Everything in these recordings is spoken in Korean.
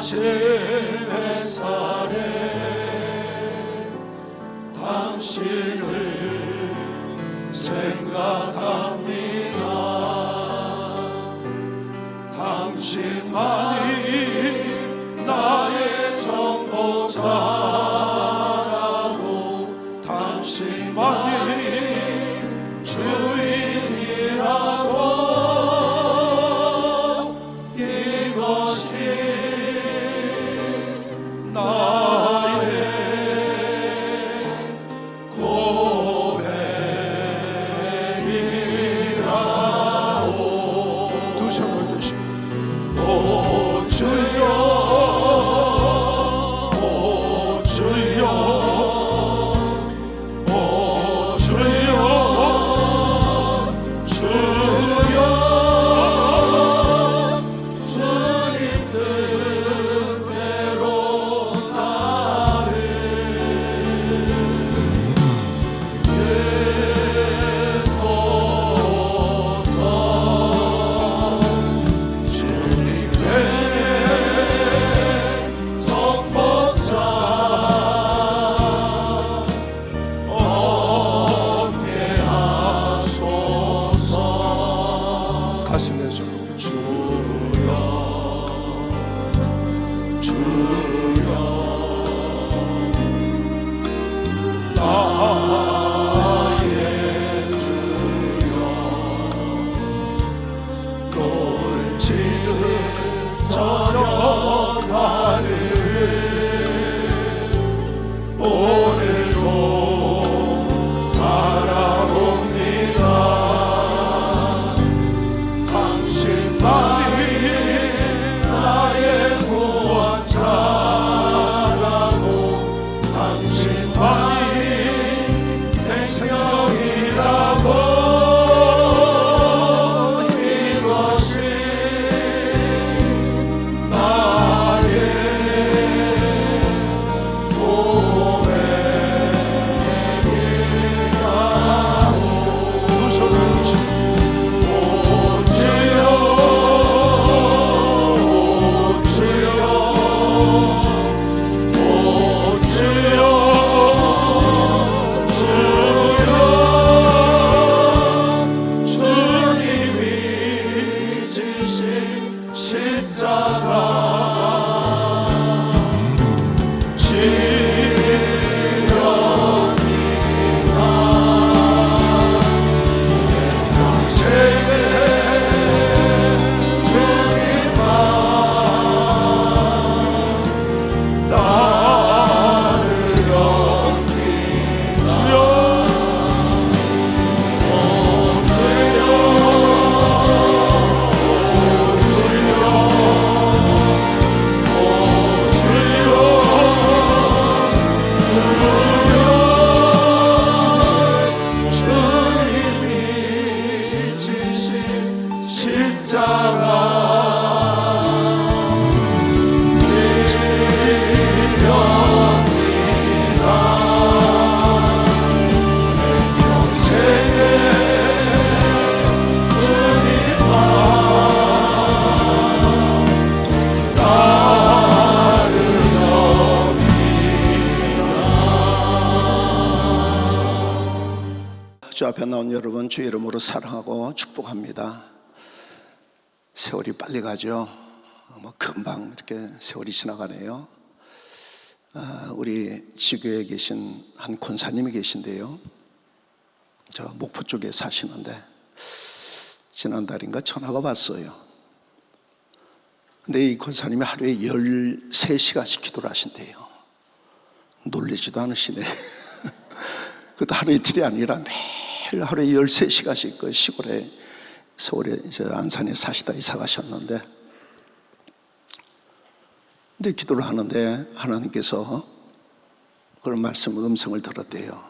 낮은 햇살에 당신을 생각합니다. 당신만이 나의 정복자라고, 당신만이 주인이라고, 이것이 나의 고백이라오. 두 손을 드시고 오 주여, 오 주여, 오 주여, 주여, 주님 뜻대로 나를 쓰소서. 주님의 정복자 없게 하소서. 가슴에 주여, 주여, 나의 주여, 놀지는 저녁 하늘 오늘도 바라봅니다. 당신만이 나의 구원자라고, 당신만이 생명이라고, 이것이 나의 고백이라오. 두 손을 드시고 오 주여, 오 주여, 오 주여, 주여, 주님이 지신 십자가 지령이나 평생에 주님만 나를 영원히 주여, 오 주여, 오 주여, 오 주여, 주님이 지신 십자가 지령이라 평생에 주님만 나를 주 앞에 나온 여러분, 주 이름으로 사랑하고 축복합니다. 세월이 빨리 가죠. 금방 이렇게 세월이 지나가네요. 우리 지교에 계신 한 권사님이 계신데요, 저 목포 쪽에 사시는데 지난달인가 전화가 왔어요. 근데 이 권사님이 하루에 13시간씩 기도를 하신대요. 놀라지도 않으시네. 그것도 하루 이틀이 아니라 매일 하루에 13시간씩 그 시골에, 서울에 안산에 사시다 이사 가셨는데, 근데 기도를 하는데 하나님께서 그런 음성을 들었대요.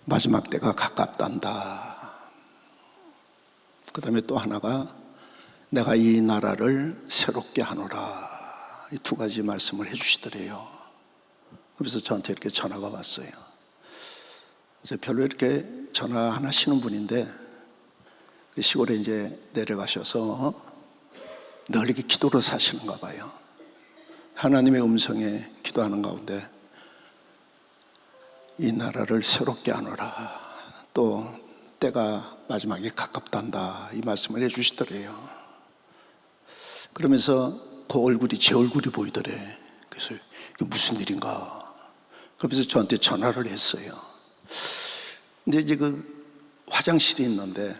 마지막 때가 가깝단다. 그 다음에 또 하나가 내가 이 나라를 새롭게 하노라. 이 두 가지 말씀을 해주시더래요. 그래서 저한테 이렇게 전화가 왔어요. 그래서 별로 이렇게 전화 안 하시는 분인데 시골에 이제 내려가셔서 늘 이렇게 기도로 사시는가 봐요. 하나님의 음성에 기도하는 가운데 이 나라를 새롭게 하노라, 또 때가 마지막에 가깝단다, 이 말씀을 해주시더래요. 그러면서 그 얼굴이 제 얼굴이 보이더래. 그래서 이게 무슨 일인가. 그러면서 저한테 전화를 했어요. 근데 이제 그 화장실이 있는데,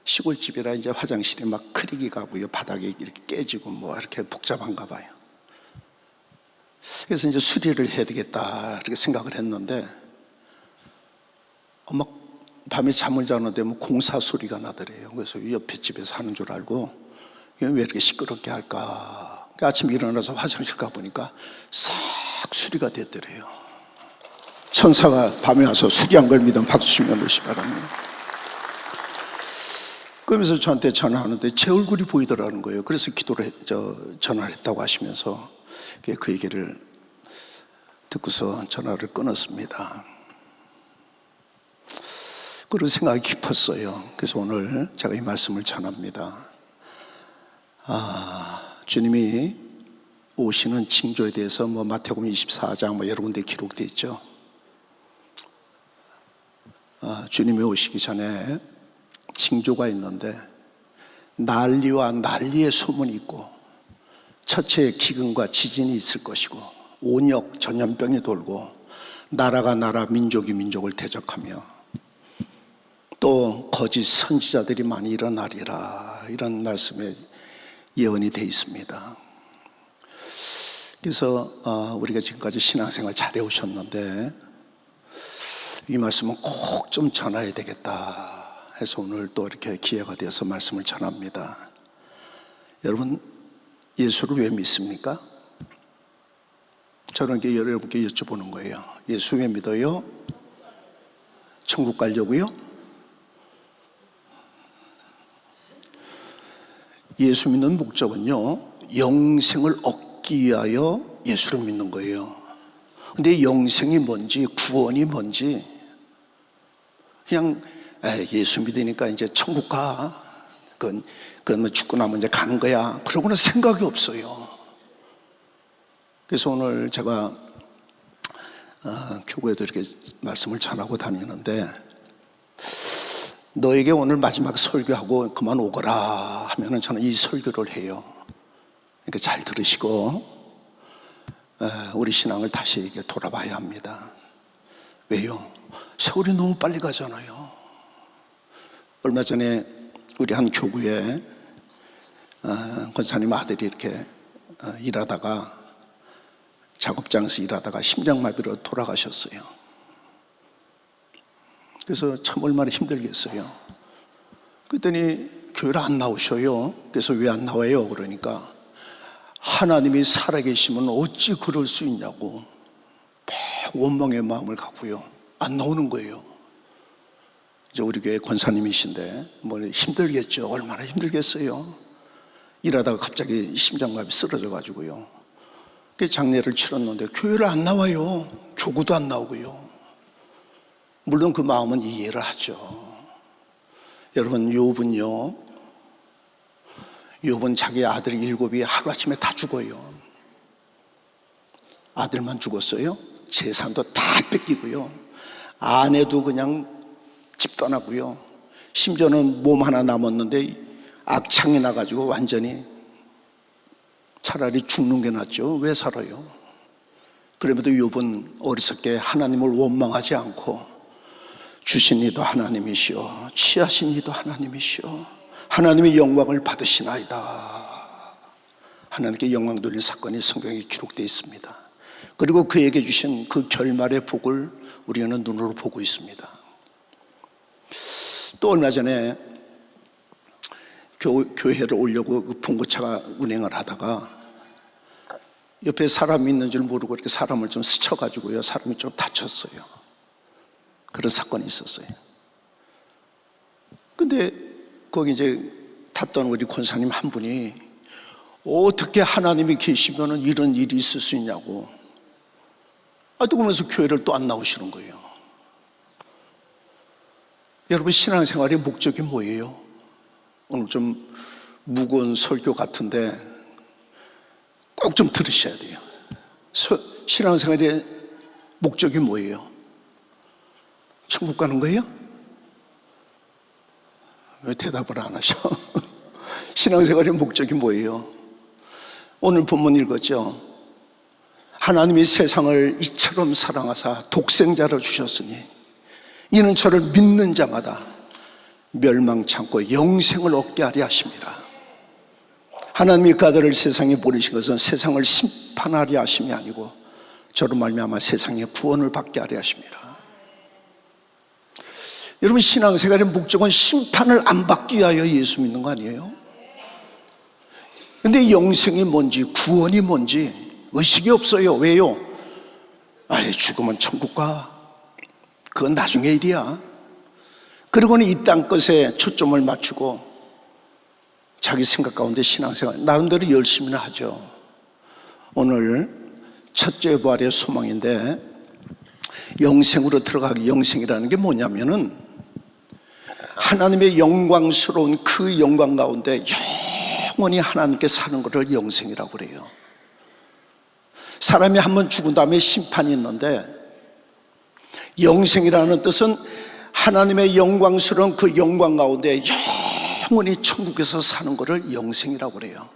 시골집이라 이제 화장실이 막 크리기 가고요, 바닥에 이렇게 깨지고 뭐 이렇게 복잡한가 봐요. 그래서 이제 수리를 해야 되겠다 이렇게 생각을 했는데, 막 밤에 잠을 자는데 뭐 공사 소리가 나더래요. 그래서 옆에 집에서 하는 줄 알고, 왜 이렇게 시끄럽게 할까. 아침에 일어나서 화장실 가보니까 싹 수리가 됐더래요. 천사가 밤에 와서 수리한 걸 믿으면 박수 주면 넣으시 바랍니다. 그러면서 저한테 전화하는데 제 얼굴이 보이더라는 거예요. 그래서 전화를 했다고 하시면서 그 얘기를 듣고서 전화를 끊었습니다. 그런 생각이 깊었어요. 그래서 오늘 제가 이 말씀을 전합니다. 주님이 오시는 징조에 대해서 뭐 마태복음 24장 뭐 여러 군데 기록되어 있죠. 주님이 오시기 전에 징조가 있는데, 난리와 난리의 소문이 있고, 첫째 기근과 지진이 있을 것이고, 온역 전염병이 돌고, 나라가 나라, 민족이 민족을 대적하며, 또 거짓 선지자들이 많이 일어나리라, 이런 말씀에 예언이 되어 있습니다. 그래서 우리가 지금까지 신앙생활 잘해 오셨는데 이 말씀은 꼭 좀 전해야 되겠다 해서 오늘 또 이렇게 기회가 되어서 말씀을 전합니다. 여러분, 예수를 왜 믿습니까? 저는 여러분께 여쭤보는 거예요. 예수 왜 믿어요? 천국 가려고요? 예수 믿는 목적은요, 영생을 얻기 위하여 예수를 믿는 거예요. 근데 영생이 뭔지, 구원이 뭔지, 그냥 예수 믿으니까 이제 천국 가, 그건 뭐 죽고 나면 이제 가는 거야, 그러고는 생각이 없어요. 그래서 오늘 제가 교구에도 이렇게 말씀을 전하고 다니는데, 너에게 오늘 마지막 설교하고 그만 오거라 하면은 저는 이 설교를 해요. 그러니까 잘 들으시고 우리 신앙을 다시 이렇게 돌아봐야 합니다. 왜요? 세월이 너무 빨리 가잖아요. 얼마 전에 우리 한 교구에 권사님 아들이 이렇게 일하다가, 작업장에서 일하다가 심장마비로 돌아가셨어요. 그래서 참 얼마나 힘들겠어요. 그랬더니 교회를 안 나오셔요. 그래서 왜 안 나와요? 그러니까 하나님이 살아계시면 어찌 그럴 수 있냐고 원망의 마음을 갖고요, 안 나오는 거예요. 이제 우리 교회 권사님이신데 뭐 힘들겠죠. 얼마나 힘들겠어요. 일하다가 갑자기 심장마비 쓰러져 가지고요, 장례를 치렀는데 교회를 안 나와요. 교구도 안 나오고요. 물론 그 마음은 이해를 하죠. 여러분, 욥은요, 욥은 자기 아들 7이 하루아침에 다 죽어요. 아들만 죽었어요. 재산도 다 뺏기고요, 아내도 그냥 집 떠나고요, 심지어는 몸 하나 남았는데 악창이 나가지고 완전히 차라리 죽는 게 낫죠. 왜 살아요? 그래도 욥은 어리석게 하나님을 원망하지 않고, 주신 이도 하나님이시오, 취하신 이도 하나님이시오, 하나님의 영광을 받으시나이다, 하나님께 영광 돌린 사건이 성경에 기록되어 있습니다. 그리고 그에게 주신 그 결말의 복을 우리는 눈으로 보고 있습니다. 또 얼마 전에 교회를 오려고 그 봉고차가 운행을 하다가 옆에 사람이 있는 줄 모르고 이렇게 사람을 좀 스쳐가지고요, 사람이 좀 다쳤어요. 그런 사건이 있었어요. 근데 거기 이제 탔던 우리 권사님 한 분이 어떻게 하나님이 계시면 이런 일이 있을 수 있냐고, 또 그러면서 교회를 또 안 나오시는 거예요. 여러분, 신앙생활의 목적이 뭐예요? 오늘 좀 무거운 설교 같은데 꼭 좀 들으셔야 돼요. 신앙생활의 목적이 뭐예요? 천국 가는 거예요? 왜 대답을 안 하셔? 신앙생활의 목적이 뭐예요? 오늘 본문 읽었죠? 하나님이 세상을 이처럼 사랑하사 독생자를 주셨으니 이는 저를 믿는 자마다 멸망치 않고 영생을 얻게 하려 하십니다. 하나님이 그 아들을 세상에 보내신 것은 세상을 심판하려 하심이 아니고 저로 말미암아 세상에 구원을 받게 하려 하십니다. 여러분, 신앙생활의 목적은 심판을 안 받기 위하여 예수 믿는 거 아니에요? 근데 영생이 뭔지 구원이 뭔지 의식이 없어요. 왜요? 아예 죽으면 천국 가. 그건 나중에 일이야. 그리고는 이 땅 것에 초점을 맞추고 자기 생각 가운데 신앙생활 나름대로 열심히는 하죠. 오늘 첫째 부활의 소망인데, 영생으로 들어가기, 영생이라는 게 뭐냐면은 하나님의 영광스러운 그 영광 가운데 영원히 하나님께 사는 것을 영생이라고 그래요. 사람이 한번 죽은 다음에 심판이 있는데, 영생이라는 뜻은 하나님의 영광스러운 그 영광 가운데 영원히 천국에서 사는 것을 영생이라고 그래요.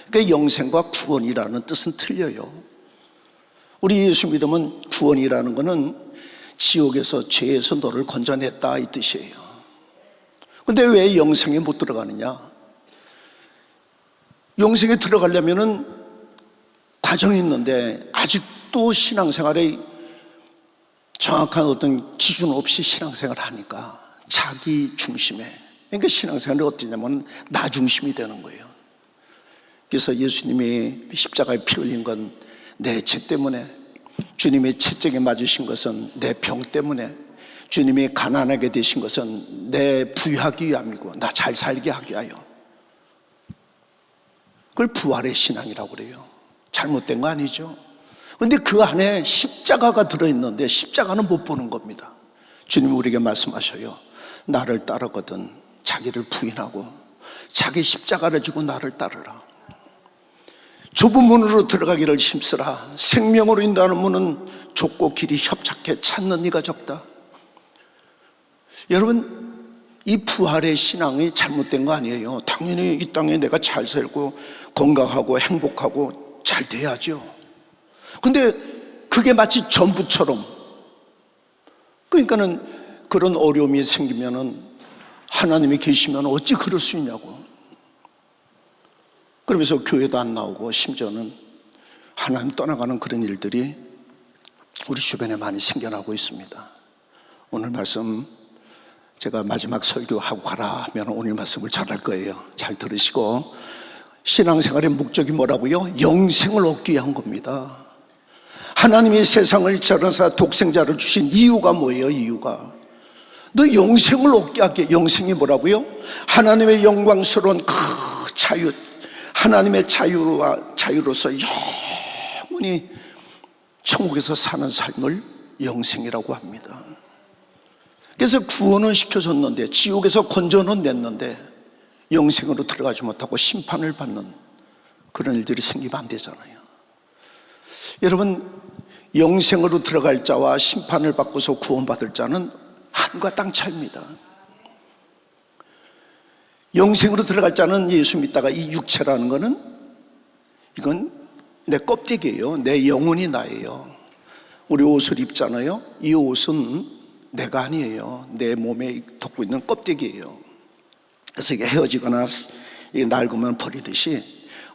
그러니까 영생과 구원이라는 뜻은 틀려요. 우리 예수 믿으면 구원이라는 것은 지옥에서 죄에서 너를 건져냈다 이 뜻이에요. 근데 왜 영생에 못 들어가느냐? 영생에 들어가려면은 과정이 있는데 아직도 신앙생활에 정확한 어떤 기준 없이 신앙생활을 하니까 자기 중심에, 그러니까 신앙생활이 어떠냐면 나 중심이 되는 거예요. 그래서 예수님이 십자가에 피 흘린 건 내 죄 때문에, 주님이 채찍에 맞으신 것은 내 병 때문에, 주님이 가난하게 되신 것은 내 부유하기 위함이고 나 잘 살게 하기 위하여. 그걸 부활의 신앙이라고 그래요. 잘못된 거 아니죠. 그런데 그 안에 십자가가 들어있는데 십자가는 못 보는 겁니다. 주님이 우리에게 말씀하셔요. 나를 따르거든 자기를 부인하고 자기 십자가를 지고 나를 따르라. 좁은 문으로 들어가기를 힘쓰라. 생명으로 인도하는 문은 좁고 길이 협착해 찾는 이가 적다. 여러분, 이 부활의 신앙이 잘못된 거 아니에요. 당연히 이 땅에 내가 잘 살고 건강하고 행복하고 잘 돼야죠. 근데 그게 마치 전부처럼, 그러니까는 그런 어려움이 생기면은 하나님이 계시면 어찌 그럴 수 있냐고. 그러면서 교회도 안 나오고 심지어는 하나님 떠나가는 그런 일들이 우리 주변에 많이 생겨나고 있습니다. 오늘 말씀 제가 마지막 설교하고 가라 하면 오늘 말씀을 잘할 거예요. 잘 들으시고, 신앙생활의 목적이 뭐라고요? 영생을 얻기 위한 겁니다. 하나님이 세상을 이처럼 독생자를 주신 이유가 뭐예요? 이유가 너 영생을 얻게 하게. 영생이 뭐라고요? 하나님의 영광스러운 그 자유, 하나님의 자유로서 영원히 천국에서 사는 삶을 영생이라고 합니다. 그래서 구원은 시켜줬는데, 지옥에서 건져는 냈는데 영생으로 들어가지 못하고 심판을 받는 그런 일들이 생기면 안 되잖아요. 여러분, 영생으로 들어갈 자와 심판을 받고서 구원받을 자는 하늘과 땅 차이입니다. 영생으로 들어갈 자는 예수 믿다가 이 육체라는 거는 이건 내 껍데기예요. 내 영혼이 나예요. 우리 옷을 입잖아요. 이 옷은 내가 아니에요. 내 몸에 덮고 있는 껍데기예요. 그래서 이게 헤어지거나 낡으면 버리듯이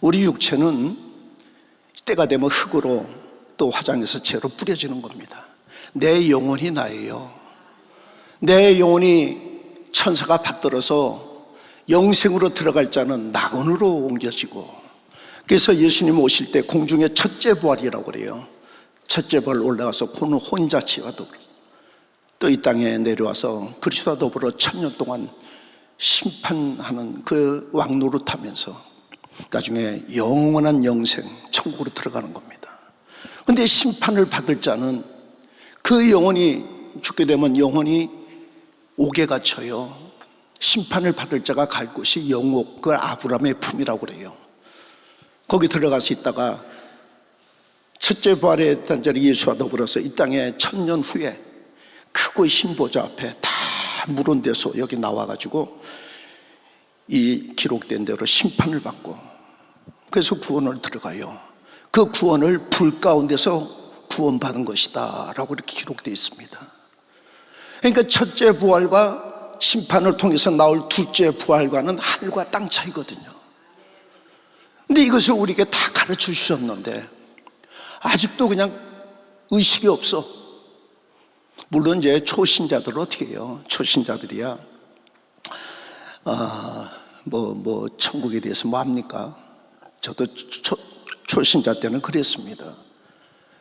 우리 육체는 때가 되면 흙으로 또 화장해서 재로 뿌려지는 겁니다. 내 영혼이 나예요. 내 영혼이 천사가 받들어서 영생으로 들어갈 자는 낙원으로 옮겨지고, 그래서 예수님 오실 때 공중의 첫째 부활이라고 그래요. 첫째 부활 올라가서 혼자치와 더불어 또 이 땅에 내려와서 그리스도와 더불어 1000년 동안 심판하는 그 왕노릇하면서 나중에 영원한 영생, 천국으로 들어가는 겁니다. 그런데 심판을 받을 자는 그 영혼이 죽게 되면 영혼이 옥에 갇혀요. 심판을 받을 자가 갈 곳이 영옥, 그걸 아브라함의 품이라고 그래요. 거기 들어가서 있다가 첫째 부활의 단절이 예수와 더불어서 이 땅에 1000년 후에 크고 흰 보좌 앞에 다 물은 데서 여기 나와가지고 이 기록된 대로 심판을 받고, 그래서 구원을 들어가요. 그 구원을 불 가운데서 구원받은 것이다 라고 이렇게 기록되어 있습니다. 그러니까 첫째 부활과 심판을 통해서 나올 둘째 부활과는 하늘과 땅 차이거든요. 근데 이것을 우리에게 다 가르쳐 주셨는데 아직도 그냥 의식이 없어. 물론 이제 초신자들은 어떻게 해요? 초신자들이야 천국에 대해서 뭐 합니까? 저도 초신자 때는 그랬습니다.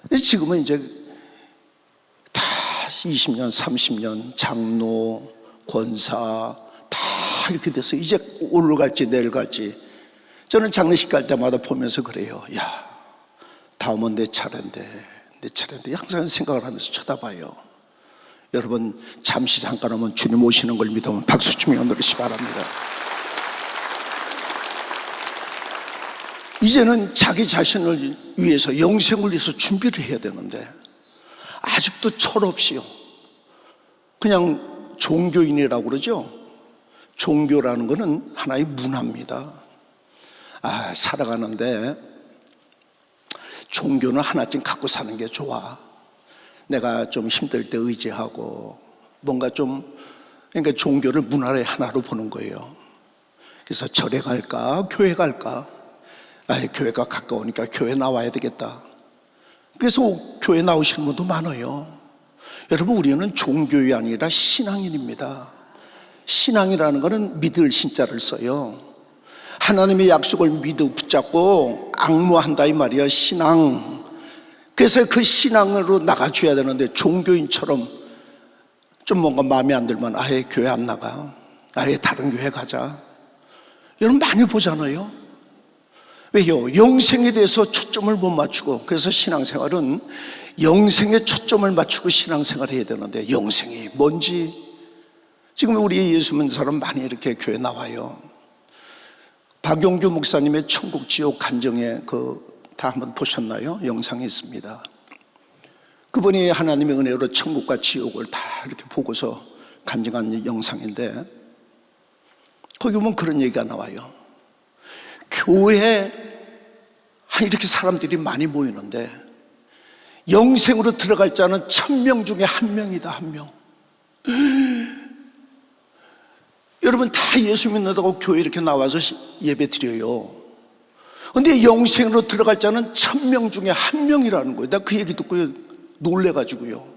근데 지금은 이제 다 20년, 30년 장로, 권사 다 이렇게 돼서 이제 올라갈지 내려갈지, 저는 장례식 갈 때마다 보면서 그래요. 야, 다음은 내 차례인데 항상 생각을 하면서 쳐다봐요. 여러분 잠시 잠깐 오면 주님 오시는 걸 믿으면 박수 치며 누리시 바랍니다. 이제는 자기 자신을 위해서, 영생을 위해서 준비를 해야 되는데 아직도 철없이요, 그냥 종교인이라고 그러죠. 종교라는 것은 하나의 문화입니다. 살아가는데 종교는 하나쯤 갖고 사는 게 좋아. 내가 좀 힘들 때 의지하고 뭔가 좀, 그러니까 종교를 문화의 하나로 보는 거예요. 그래서 절에 갈까 교회 갈까? 교회가 가까우니까 교회 나와야 되겠다. 그래서 교회 나오시는 분도 많아요. 여러분, 우리는 종교인이 아니라 신앙인입니다. 신앙이라는 것은 믿을 신자를 써요. 하나님의 약속을 믿고 붙잡고 앙무한다 이 말이야, 신앙. 그래서 그 신앙으로 나가줘야 되는데 종교인처럼 좀 뭔가 마음에 안 들면 아예 교회 안 나가, 아예 다른 교회 가자. 여러분 많이 보잖아요. 왜요? 영생에 대해서 초점을 못 맞추고. 그래서 신앙생활은 영생에 초점을 맞추고 신앙생활을 해야 되는데 영생이 뭔지, 지금 우리 예수 믿는 사람 많이 이렇게 교회 나와요. 박용규 목사님의 천국 지옥 간증에 다 한번 보셨나요? 영상이 있습니다. 그분이 하나님의 은혜로 천국과 지옥을 다 이렇게 보고서 간증한 영상인데, 거기 보면 그런 얘기가 나와요. 교회에 이렇게 사람들이 많이 모이는데 영생으로 들어갈 자는 1000명 중에 1명이다, 1명. 여러분 다 예수 믿는다고 교회 이렇게 나와서 예배 드려요. 근데 영생으로 들어갈 자는 1000명 중에 1명이라는 거예요. 나 그 얘기 듣고 놀래가지고요.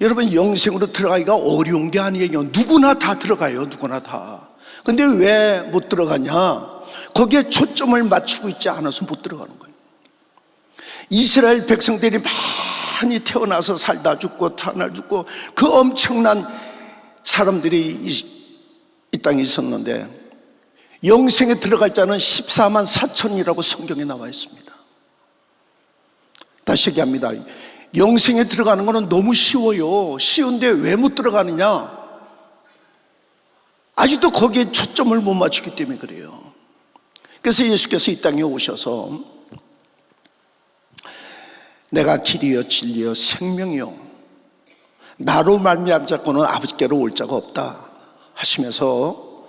여러분, 영생으로 들어가기가 어려운 게 아니에요. 누구나 다 들어가요. 누구나 다. 근데 왜 못 들어가냐? 거기에 초점을 맞추고 있지 않아서 못 들어가는 거예요. 이스라엘 백성들이 많이 태어나서 살다 죽고 타나 죽고 그 엄청난 사람들이 이 땅에 있었는데 영생에 들어갈 자는 14만 4천이라고 성경에 나와 있습니다. 다시 얘기합니다. 영생에 들어가는 것은 너무 쉬워요. 쉬운데 왜 못 들어가느냐? 아직도 거기에 초점을 못 맞추기 때문에 그래요. 그래서 예수께서 이 땅에 오셔서 내가 길이요 진리요 생명이요 나로 말미암지 자고는 아버지께로 올 자가 없다 하시면서,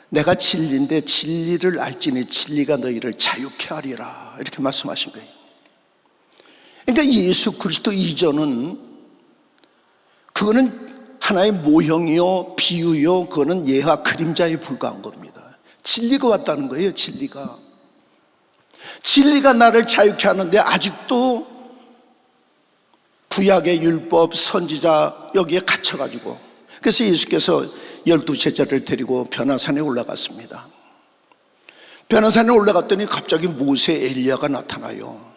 내가 진리인데 진리를 알지니 진리가 너희를 자유케 하리라, 이렇게 말씀하신 거예요. 그러니까 예수 그리스도 이전은 그거는 하나의 모형이요 비유요, 그거는 예와 그림자에 불과한 겁니다. 진리가 왔다는 거예요. 진리가 나를 자유케 하는데 아직도 구약의 율법, 선지자 여기에 갇혀가지고, 그래서 예수께서 12제자를 데리고 변화산에 올라갔습니다. 변화산에 올라갔더니 갑자기 모세, 엘리야가 나타나요.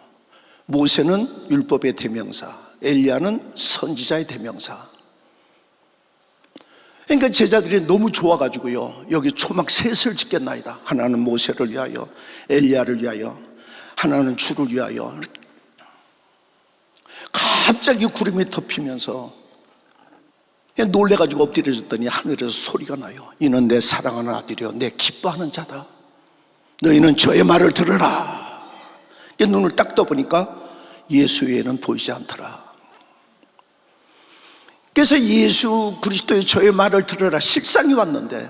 모세는 율법의 대명사, 엘리야는 선지자의 대명사. 그러니까 제자들이 너무 좋아가지고요, 여기 초막 셋을 짓겠나이다. 하나는 모세를 위하여, 엘리야를 위하여, 하나는 주를 위하여. 갑자기 구름이 덮이면서 놀래가지고 엎드려졌더니 하늘에서 소리가 나요. 이는 내 사랑하는 아들이요 내 기뻐하는 자다. 너희는 저의 말을 들으라. 눈을 딱 떠보니까 예수 외에는 보이지 않더라. 그래서 예수 그리스도의 저의 말을 들으라 실상이 왔는데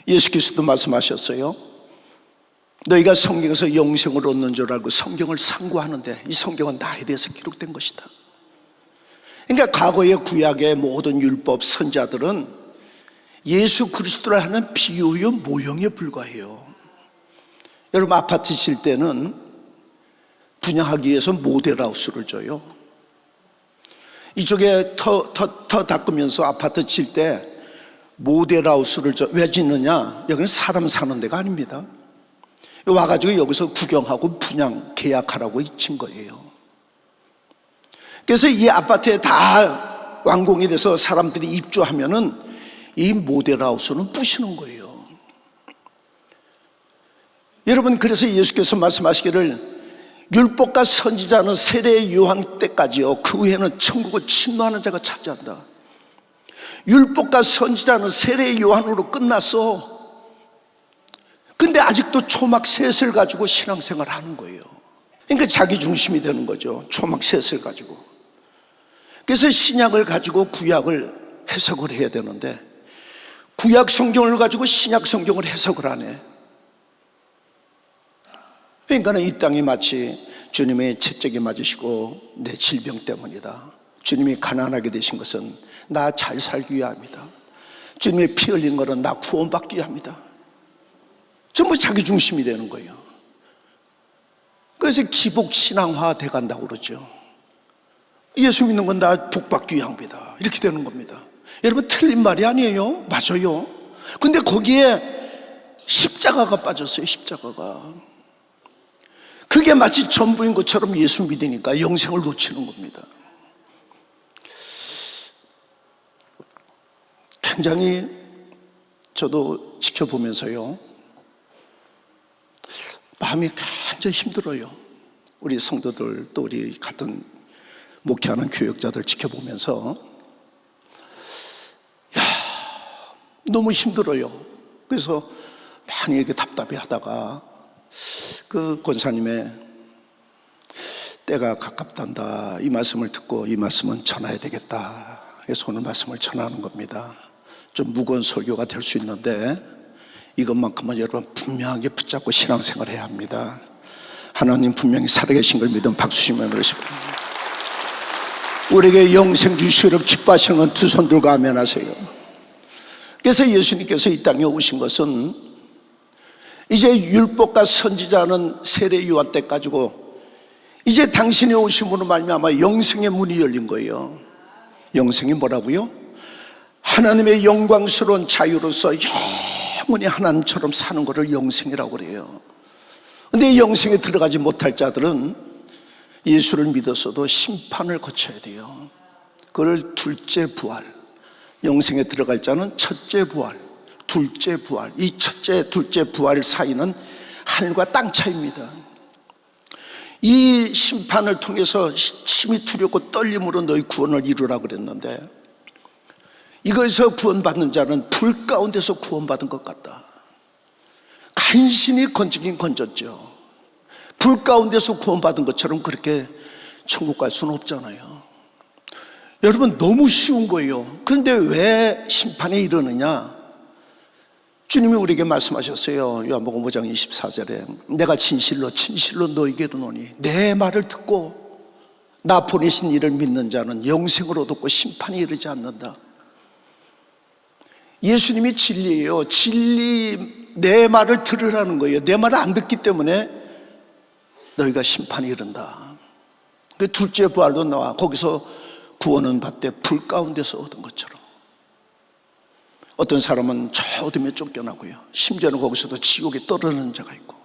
예수 그리스도 말씀하셨어요. 너희가 성경에서 영생을 얻는 줄 알고 성경을 상고하는데 이 성경은 나에 대해서 기록된 것이다. 그러니까 과거의 구약의 모든 율법 선자들은 예수 그리스도를 하는 비유의 모형에 불과해요. 여러분 아파트 질 때는 분양하기 위해서 모델하우스를 줘요. 이쪽에 터 닦으면서 아파트 질 때 모델하우스를 왜 짓느냐? 여기는 사람 사는 데가 아닙니다. 와가지고 여기서 구경하고 분양 계약하라고 친 거예요. 그래서 이 아파트에 다 완공이 돼서 사람들이 입주하면은 이 모델하우스는 부시는 거예요. 여러분 그래서 예수께서 말씀하시기를 율법과 선지자는 세례 요한 때까지요 그 후에는 천국을 침노하는 자가 차지한다. 율법과 선지자는 세례 요한으로 끝났어. 근데 아직도 초막 셋을 가지고 신앙생활을 하는 거예요. 그러니까 자기 중심이 되는 거죠. 초막 셋을 가지고. 그래서 신약을 가지고 구약을 해석을 해야 되는데 구약 성경을 가지고 신약 성경을 해석을 하네. 그러니까 이 땅이 마치 주님의 채찍이 맞으시고 내 질병 때문이다. 주님이 가난하게 되신 것은 나 잘 살기 위함이다. 주님의 피 흘린 것은 나 구원받기 위함이다. 전부 자기 중심이 되는 거예요. 그래서 기복신앙화 돼간다고 그러죠. 예수 믿는 건 나 복받기 위함이다. 이렇게 되는 겁니다. 여러분 틀린 말이 아니에요. 맞아요. 근데 거기에 십자가가 빠졌어요. 십자가가. 그게 마치 전부인 것처럼 예수 믿으니까 영생을 놓치는 겁니다. 굉장히 저도 지켜보면서요 마음이 굉장히 힘들어요. 우리 성도들 또 우리 같은 목회하는 교역자들 지켜보면서 너무 힘들어요. 그래서 많이 이렇게 답답해 하다가 그 권사님의 때가 가깝단다 이 말씀을 듣고 이 말씀은 전해야 되겠다 해서 오늘 말씀을 전하는 겁니다. 좀 무거운 설교가 될 수 있는데 이것만큼은 여러분 분명하게 붙잡고 신앙생활을 해야 합니다. 하나님 분명히 살아계신 걸 믿으면 박수 치면 그러십니다. 우리에게 영생 주시기를 기뻐하시는 건 두 손 들고 아멘하세요. 그래서 예수님께서 이 땅에 오신 것은 이제 율법과 선지자는 세례 요한 때 가지고 이제 당신이 오심으로 말미암아 영생의 문이 열린 거예요. 영생이 뭐라고요? 하나님의 영광스러운 자유로서 영원히 하나님처럼 사는 것을 영생이라고 그래요. 근데 영생에 들어가지 못할 자들은 예수를 믿었어도 심판을 거쳐야 돼요. 그걸 둘째 부활. 영생에 들어갈 자는 첫째 부활, 둘째 부활. 이 첫째, 둘째 부활 사이는 하늘과 땅 차이입니다. 이 심판을 통해서 심히 두렵고 떨림으로 너희 구원을 이루라 그랬는데 이것에서 구원받는 자는 불 가운데서 구원받은 것 같다. 간신히 건지긴 건졌죠. 불 가운데서 구원받은 것처럼 그렇게 천국 갈 수는 없잖아요. 여러분 너무 쉬운 거예요. 그런데 왜 심판에 이르느냐? 주님이 우리에게 말씀하셨어요. 요한복음 5장 24절에 내가 진실로 진실로 너희에게 이르노니 내 말을 듣고 나 보내신 이를 믿는 자는 영생을 얻고 심판에 이르지 않는다. 예수님이 진리예요. 진리 내 말을 들으라는 거예요. 내 말을 안 듣기 때문에 너희가 심판에 이른다. 그 둘째 부활도 나와 거기서 구원은 받되 불 가운데서 얻은 것처럼 어떤 사람은 저 어둠에 쫓겨나고요. 심지어는 거기서도 지옥에 떨어지는 자가 있고.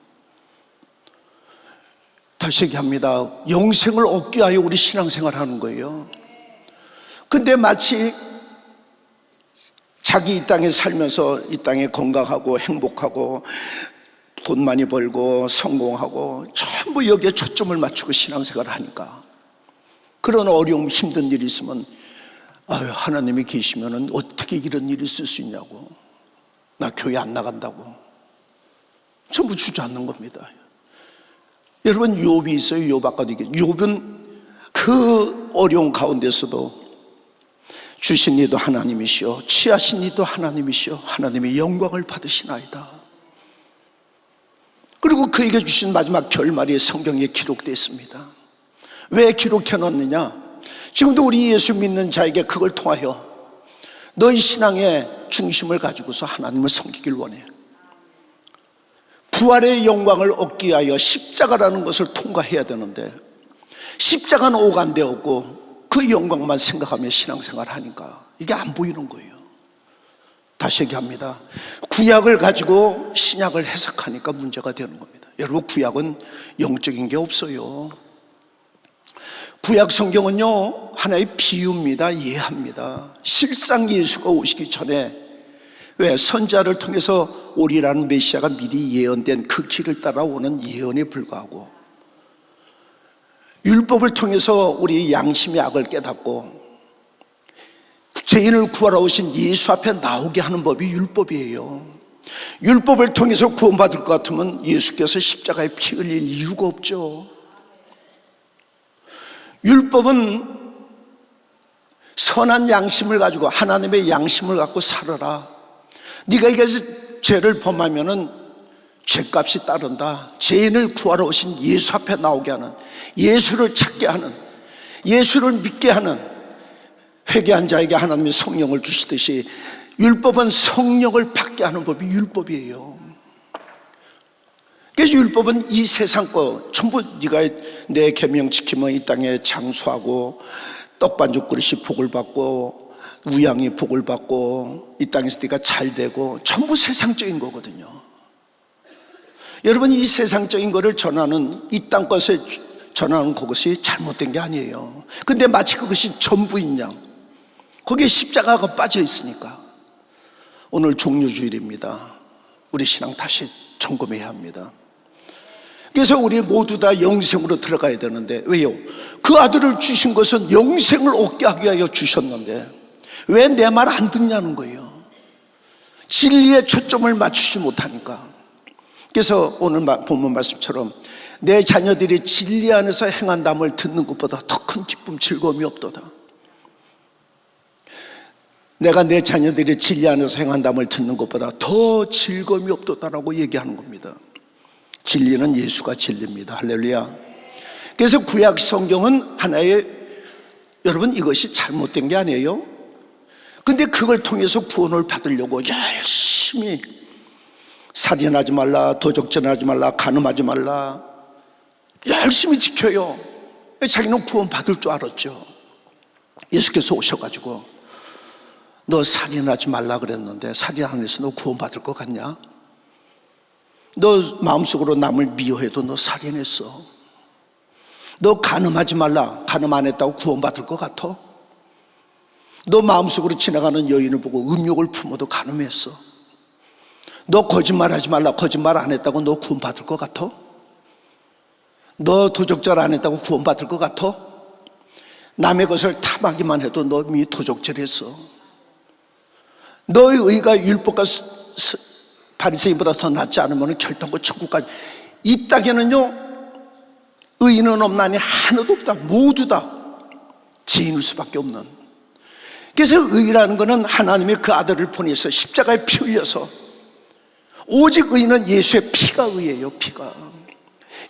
다시 얘기합니다. 영생을 얻기 위하여 우리 신앙생활을 하는 거예요. 근데 마치 자기 이 땅에 살면서 이 땅에 건강하고 행복하고 돈 많이 벌고 성공하고 전부 여기에 초점을 맞추고 신앙생활을 하니까 그런 어려움 힘든 일이 있으면 하나님이 계시면 어떻게 이런 일이 있을 수 있냐고, 나 교회 안 나간다고 전부 주저앉는 겁니다. 여러분, 욥이 있어요. 욥 아까도 얘기했죠. 욥은 그 어려운 가운데서도 주신 이도 하나님이시오, 취하신 이도 하나님이시오, 하나님의 영광을 받으시나이다. 그리고 그에게 주신 마지막 결말이 성경에 기록되어 있습니다. 왜 기록해놨느냐? 지금도 우리 예수 믿는 자에게 그걸 통하여 너희 신앙의 중심을 가지고서 하나님을 섬기길 원해요. 부활의 영광을 얻기 위하여 십자가라는 것을 통과해야 되는데, 십자가는 오간되었고 그 영광만 생각하며 신앙생활을 하니까 이게 안 보이는 거예요. 다시 얘기합니다. 구약을 가지고 신약을 해석하니까 문제가 되는 겁니다. 여러분, 구약은 영적인 게 없어요. 구약 성경은요, 하나의 비유입니다. 예합니다. 실상 예수가 오시기 전에 왜 선자를 통해서 오리라는 메시아가 미리 예언된 그 길을 따라오는 예언에 불과하고, 율법을 통해서 우리 양심의 악을 깨닫고 죄인을 구하러 오신 예수 앞에 나오게 하는 법이 율법이에요. 율법을 통해서 구원받을 것 같으면 예수께서 십자가에 피 흘릴 이유가 없죠. 율법은 선한 양심을 가지고, 하나님의 양심을 갖고 살아라. 네가 이게서 죄를 범하면은 죄값이 따른다. 죄인을 구하러 오신 예수 앞에 나오게 하는, 예수를 찾게 하는, 예수를 믿게 하는 회개한 자에게 하나님의 성령을 주시듯이 율법은 성령을 받게 하는 법이 율법이에요. 그래서 율법은 이 세상 거 전부 네가 내 계명 지키면 이 땅에 장수하고 떡반죽 그릇이 복을 받고 우양이 복을 받고 이 땅에서 네가 잘 되고, 전부 세상적인 거거든요. 여러분, 이 세상적인 거를 전하는, 이 땅 것을 전하는 그것이 잘못된 게 아니에요. 근데 마치 그것이 전부인 양 거기에 십자가가 빠져 있으니까. 오늘 종료주일입니다. 우리 신앙 다시 점검해야 합니다. 그래서 우리 모두 다 영생으로 들어가야 되는데, 왜요? 그 아들을 주신 것은 영생을 얻게 하기 위하여 주셨는데 왜 내 말 안 듣냐는 거예요. 진리에 초점을 맞추지 못하니까. 그래서 오늘 본문 말씀처럼 내 자녀들이 진리 안에서 행한담을 듣는 것보다 더 큰 기쁨, 즐거움이 없도다. 내가 내 자녀들이 진리 안에서 행한담을 듣는 것보다 더 즐거움이 없도다라고 얘기하는 겁니다. 진리는 예수가 진리입니다. 할렐루야. 그래서 구약 성경은 하나의, 여러분, 이것이 잘못된 게 아니에요. 근데 그걸 통해서 구원을 받으려고 열심히 살인하지 말라, 도적질하지 말라, 간음하지 말라 열심히 지켜요. 자기는 구원 받을 줄 알았죠. 예수께서 오셔가지고 너 살인하지 말라 그랬는데 살인 안 해서 너 구원 받을 것 같냐? 너 마음속으로 남을 미워해도 너 살인했어. 너 간음하지 말라, 간음 안 했다고 구원 받을 것 같아? 너 마음속으로 지나가는 여인을 보고 음욕을 품어도 간음했어. 너 거짓말하지 말라, 거짓말 안 했다고 너 구원 받을 것 같아? 너 도적질 안 했다고 구원 받을 것 같아? 남의 것을 탐하기만 해도 너 이미 도적질했어. 너의 의가 율법과 바리새인보다 더 낫지 않으면 결단코 천국까지. 이 땅에는요, 의인은 없나니 하나도 없다. 모두 다 죄인일 수밖에 없는. 그래서 의라는 것은 하나님의 그 아들을 보내서 십자가에 피 흘려서, 오직 의는 예수의 피가 의예요. 피가,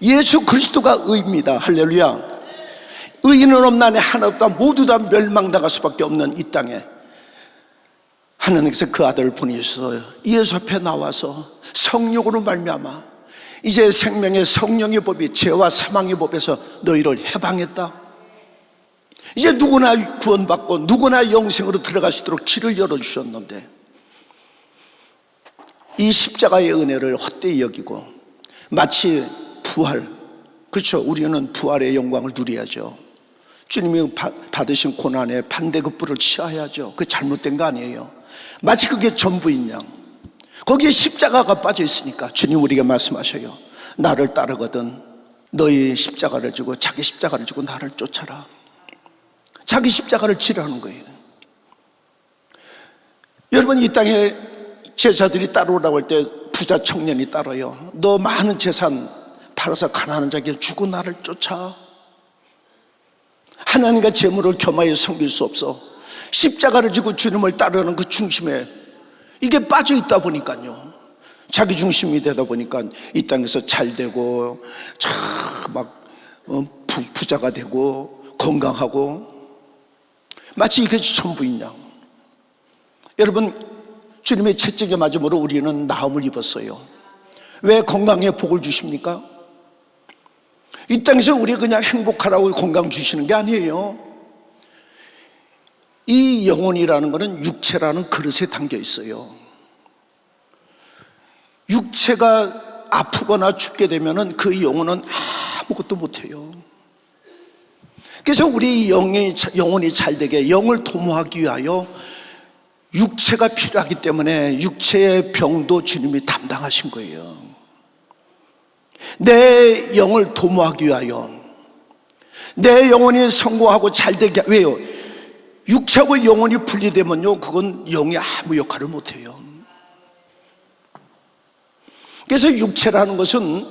예수 그리스도가 의입니다. 할렐루야. 의인은 없나니 하나도 없다. 모두 다 멸망당할 수밖에 없는 이 땅에 하나님께서 그 아들을 보내셔서 예수 앞에 나와서 성령으로 말미암아 이제 생명의 성령의 법이 죄와 사망의 법에서 너희를 해방했다. 이제 누구나 구원받고 누구나 영생으로 들어갈 수 있도록 길을 열어주셨는데, 이 십자가의 은혜를 헛되이 여기고 마치 부활, 그렇죠, 우리는 부활의 영광을 누려야죠. 주님이 받으신 고난에 반대급부를 취하야죠. 그게 잘못된 거 아니에요. 마치 그게 전부인 양 거기에 십자가가 빠져 있으니까 주님 우리에게 말씀하셔요. 나를 따르거든 너희 십자가를 지고, 자기 십자가를 지고 나를 쫓아라. 자기 십자가를 지라는 거예요. 여러분, 이 땅에 제자들이 따라오라고 할 때 부자 청년이 따라요. 너 많은 재산 팔아서 가난한 자에게 주고 나를 쫓아. 하나님과 재물을 겸하여 섬길 수 없어. 십자가를 지고 주님을 따르는 그 중심에 이게 빠져 있다 보니까요, 자기 중심이 되다 보니까 이 땅에서 잘 되고 막 부자가 되고 건강하고 마치 이게 전부인 양. 여러분, 주님의 채찍에 맞음으로 우리는 나음을 입었어요. 왜 건강에 복을 주십니까? 이 땅에서 우리 그냥 행복하라고 건강 주시는 게 아니에요. 이 영혼이라는 것은 육체라는 그릇에 담겨 있어요. 육체가 아프거나 죽게 되면은 그 영혼은 아무것도 못해요. 그래서 우리 영혼이 잘되게, 영을 도모하기 위하여 육체가 필요하기 때문에 육체의 병도 주님이 담당하신 거예요. 내 영을 도모하기 위하여, 내 영혼이 성공하고 잘되게. 왜요? 육체하고 영혼이 분리되면요, 그건 영이 아무 역할을 못해요. 그래서 육체라는 것은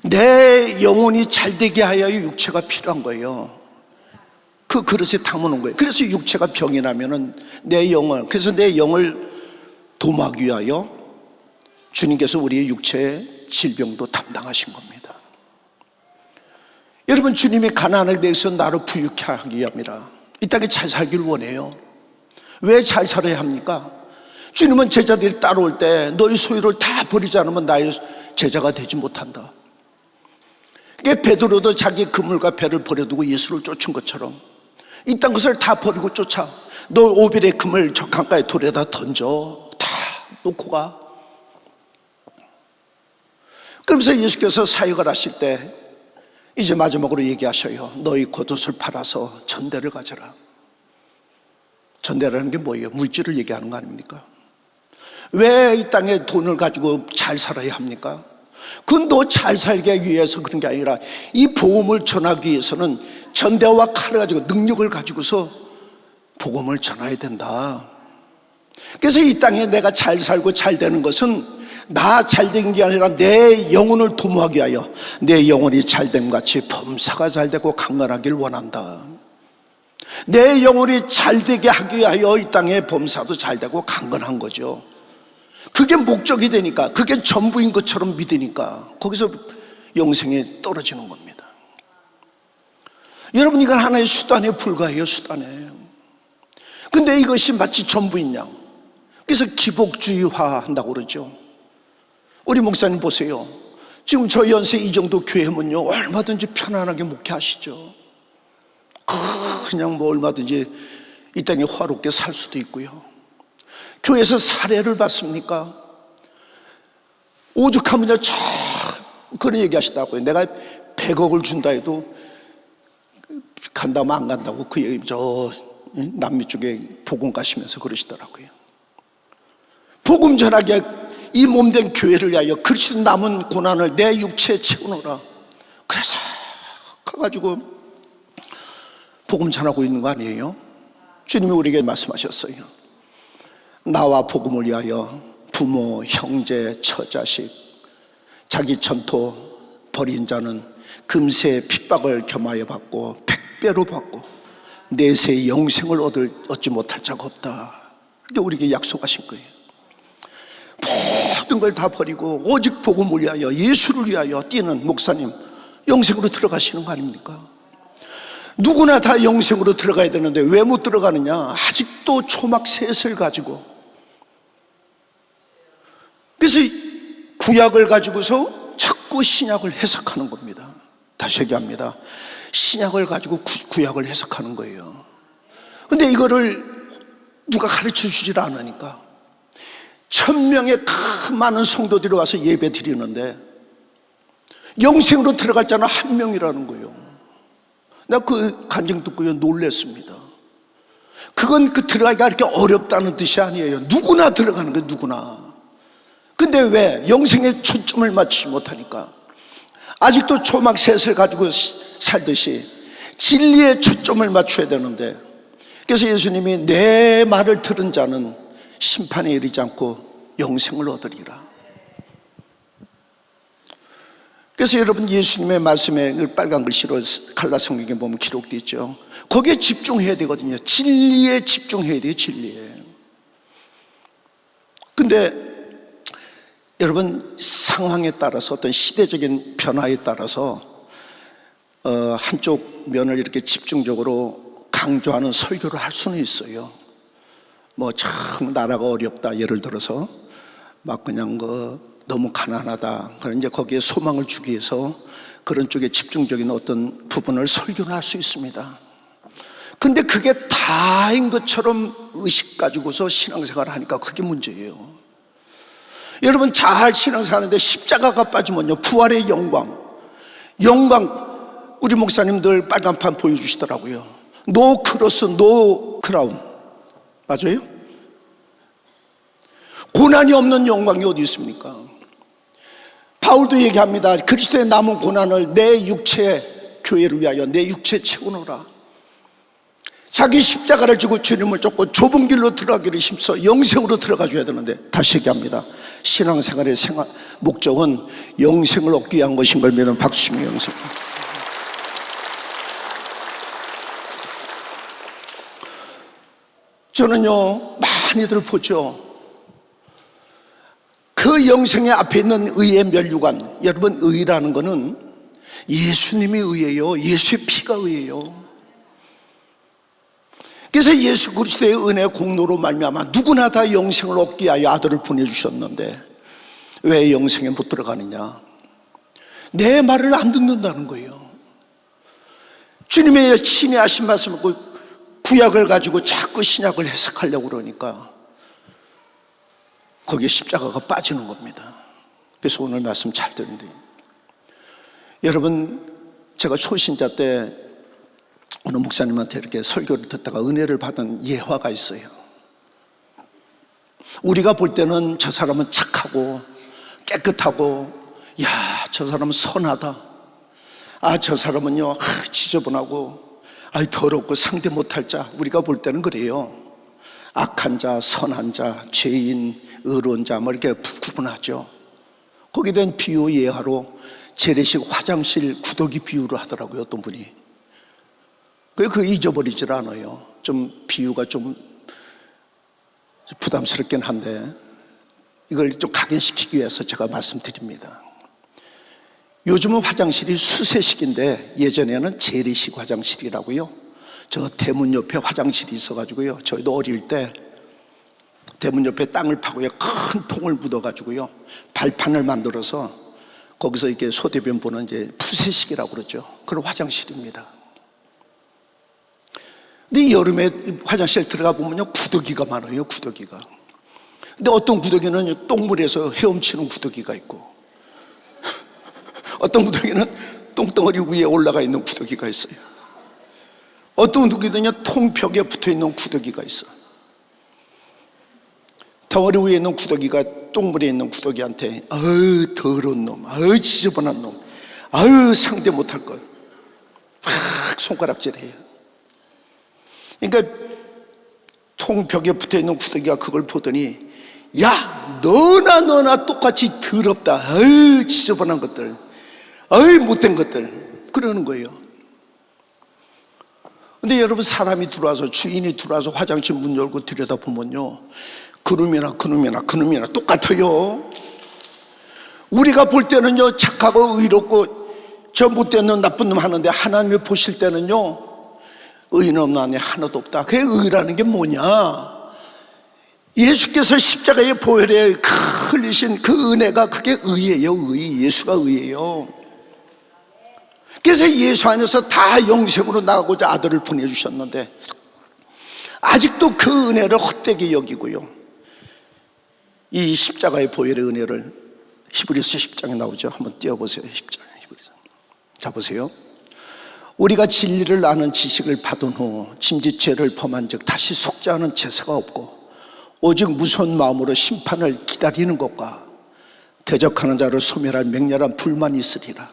내 영혼이 잘되게 하여 육체가 필요한 거예요. 그 그릇에 담아놓은 거예요. 그래서 육체가 병이 나면은 내 영을, 그래서 내 영을 도모하기 위하여 주님께서 우리의 육체의 질병도 담당하신 겁니다. 여러분, 주님이 가난에 대해서 나를 부유케 하기 위함이라. 이 땅에 잘 살기를 원해요. 왜 잘 살아야 합니까? 주님은 제자들이 따라올 때 너희 소유를 다 버리지 않으면 나의 제자가 되지 못한다. 그게 베드로도 자기 그물과 배를 버려두고 예수를 쫓은 것처럼 이 땅 것을 다 버리고 쫓아. 너 오빌의 금을 저 강가의 돌에다 던져. 다 놓고 가. 그러면서 예수께서 사역을 하실 때 이제 마지막으로 얘기하셔요. 너희 겉옷을 팔아서 전대를 가져라. 전대라는 게 뭐예요? 물질을 얘기하는 거 아닙니까? 왜 이 땅에 돈을 가지고 잘 살아야 합니까? 그건 너 잘 살게 위해서 그런 게 아니라 이 복음을 전하기 위해서는 전대와 칼을 가지고, 능력을 가지고서 복음을 전해야 된다. 그래서 이 땅에 내가 잘 살고 잘 되는 것은 나 잘된 게 아니라 내 영혼을 도모하기 위하여 내 영혼이 잘됨 같이 범사가 잘되고 강건하길 원한다. 내 영혼이 잘되게 하기 위하여 이 땅에 범사도 잘되고 강건한 거죠. 그게 목적이 되니까, 그게 전부인 것처럼 믿으니까 거기서 영생에 떨어지는 겁니다. 여러분, 이건 하나의 수단에 불과해요. 수단에. 근데 이것이 마치 전부인 양. 그래서 기복주의화 한다고 그러죠. 우리 목사님 보세요. 지금 저 연세 이 정도 교회면요, 얼마든지 편안하게 목회하시죠. 그냥 뭐 얼마든지 이 땅에 화롭게 살 수도 있고요. 교회에서 사례를 받습니까? 오죽하면요, 그런 얘기 하시더라고요. 내가 100억을 준다 해도 간다면 안 간다고, 그 얘기 저 남미 쪽에 복음 가시면서 그러시더라고요. 복음 전하게 이 몸된 교회를 위하여 그리스도 남은 고난을 내 육체에 채우노라. 그래서 가가지고 복음 전하고 있는 거 아니에요? 주님이 우리에게 말씀하셨어요. 나와 복음을 위하여 부모, 형제, 처자식, 자기 전토 버린 자는 금세 핍박을 겸하여 받고 100배로 받고 내세의 영생을 얻지 못할 자가 없다. 이게 우리에게 약속하신 거예요. 모든 걸 다 버리고 오직 복음을 위하여, 예수를 위하여 뛰는 목사님, 영생으로 들어가시는 거 아닙니까? 누구나 다 영생으로 들어가야 되는데 왜 못 들어가느냐? 아직도 초막 셋을 가지고. 그래서 구약을 가지고서 자꾸 신약을 해석하는 겁니다. 다시 얘기합니다. 신약을 가지고 구약을 해석하는 거예요. 근데 이거를 누가 가르쳐 주질 않으니까 1000명의 큰 많은 성도들이 와서 예배 드리는데 영생으로 들어갈 자는 한 명이라는 거예요. 나 그 간증 듣고요, 놀랬습니다. 그건 그 들어가기가 그렇게 어렵다는 뜻이 아니에요. 누구나 들어가는 거예요, 누구나. 근데 왜? 영생에 초점을 맞추지 못하니까. 아직도 초막 셋을 가지고 살듯이 진리에 초점을 맞춰야 되는데, 그래서 예수님이 내 말을 들은 자는 심판에 이르지 않고 영생을 얻으리라. 그래서 여러분 예수님의 말씀에 빨간 글씨로 칼라 성경에 보면 기록되어 있죠. 거기에 집중해야 되거든요. 진리에 집중해야 돼요. 진리에. 근데 여러분 상황에 따라서 어떤 시대적인 변화에 따라서 한쪽 면을 이렇게 집중적으로 강조하는 설교를 할 수는 있어요. 뭐 참 나라가 어렵다 예를 들어서 막 그냥 너무 가난하다. 그런 이제 거기에 소망을 주기 위해서 그런 쪽에 집중적인 어떤 부분을 설교를 할 수 있습니다. 근데 그게 다인 것처럼 의식 가지고서 신앙생활을 하니까 그게 문제예요. 여러분 잘 신앙생활하는데 십자가가 빠지면요 부활의 영광 우리 목사님들 빨간판 보여주시더라고요. 노 크로스 노 크라운 맞아요? 고난이 없는 영광이 어디 있습니까? 바울도 얘기합니다. 그리스도의 남은 고난을 내 육체 교회를 위하여 내 육체 채우노라. 자기 십자가를 지고 주님을 쫓고 좁은 길로 들어가기를 힘써 영생으로 들어가 줘야 되는데 다시 얘기합니다. 신앙생활의 목적은 영생을 얻기 위한 것인 걸 믿는 박수미 영생. 저는요 많이들 보죠. 그 영생의 앞에 있는 의의 면류관, 여러분 의라는 거는 예수님이 의예요. 예수의 피가 의예요. 그래서 예수 그리스도의 은혜 공로로 말미암아 누구나 다 영생을 얻기 위하여 아들을 보내주셨는데 왜 영생에 못 들어가느냐? 내 말을 안 듣는다는 거예요. 주님의 친히 하신 말씀을 구약을 가지고 자꾸 신약을 해석하려고 그러니까 거기에 십자가가 빠지는 겁니다. 그래서 오늘 말씀 잘 듣는데 여러분 제가 초신자 때 어느 목사님한테 이렇게 설교를 듣다가 은혜를 받은 예화가 있어요. 우리가 볼 때는 저 사람은 착하고 깨끗하고 야, 저 사람은 선하다. 아, 저 사람은요 지저분하고 더럽고 상대 못할 자. 우리가 볼 때는 그래요. 악한 자, 선한 자, 죄인, 의로운 자, 뭐 이렇게 구분하죠. 거기에 대한 비유 예화로 재래식 화장실 구더기 비유를 하더라고요, 어떤 분이. 그 잊어버리질 않아요. 좀 비유가 좀 부담스럽긴 한데 이걸 좀 각인시키기 위해서 제가 말씀드립니다. 요즘은 화장실이 수세식인데 예전에는 재래식 화장실이라고요. 저 대문 옆에 화장실이 있어가지고요. 저희도 어릴 때 대문 옆에 땅을 파고 큰 통을 묻어가지고요. 발판을 만들어서 거기서 이렇게 소대변 보는 이제 푸세식이라고 그러죠. 그런 화장실입니다. 근데 여름에 화장실 들어가 보면요. 구더기가 많아요. 구더기가. 근데 어떤 구더기는 똥물에서 헤엄치는 구더기가 있고 어떤 구더기는 똥덩어리 위에 올라가 있는 구더기가 있어요. 어떤 구더기는요 통벽에 붙어있는 구더기가 있어. 덩어리 위에 있는 구더기가 똥물에 있는 구더기한테 더러운 놈, 지저분한 놈, 상대 못할 것 팍 손가락질해요. 그러니까 통벽에 붙어있는 구더기가 그걸 보더니 야, 너나 똑같이 더럽다. 지저분한 것들, 못된 것들 그러는 거예요. 근데 여러분 사람이 들어와서 주인이 들어와서 화장실 문 열고 들여다보면요 그놈이나 똑같아요. 우리가 볼 때는요 착하고 의롭고 저 못된 놈 나쁜 놈 하는데 하나님이 보실 때는요 의인 없는 안에 하나도 없다. 그게 의라는 게 뭐냐? 예수께서 십자가의 보혈에 흘리신 그 은혜가 그게 의예요. 예수가 의예요. 그래서 예수 안에서 다 영생으로 나가고자 아들을 보내주셨는데 아직도 그 은혜를 헛되게 여기고요. 이 십자가의 보혈의 은혜를 히브리서 10장에 나오죠. 한번 띄워보세요. 10장 히브리서. 자 보세요. 우리가 진리를 아는 지식을 받은 후 짐짓 죄를 범한 즉 다시 속죄하는 제사가 없고 오직 무서운 마음으로 심판을 기다리는 것과 대적하는 자를 소멸할 맹렬한 불만이 있으리라.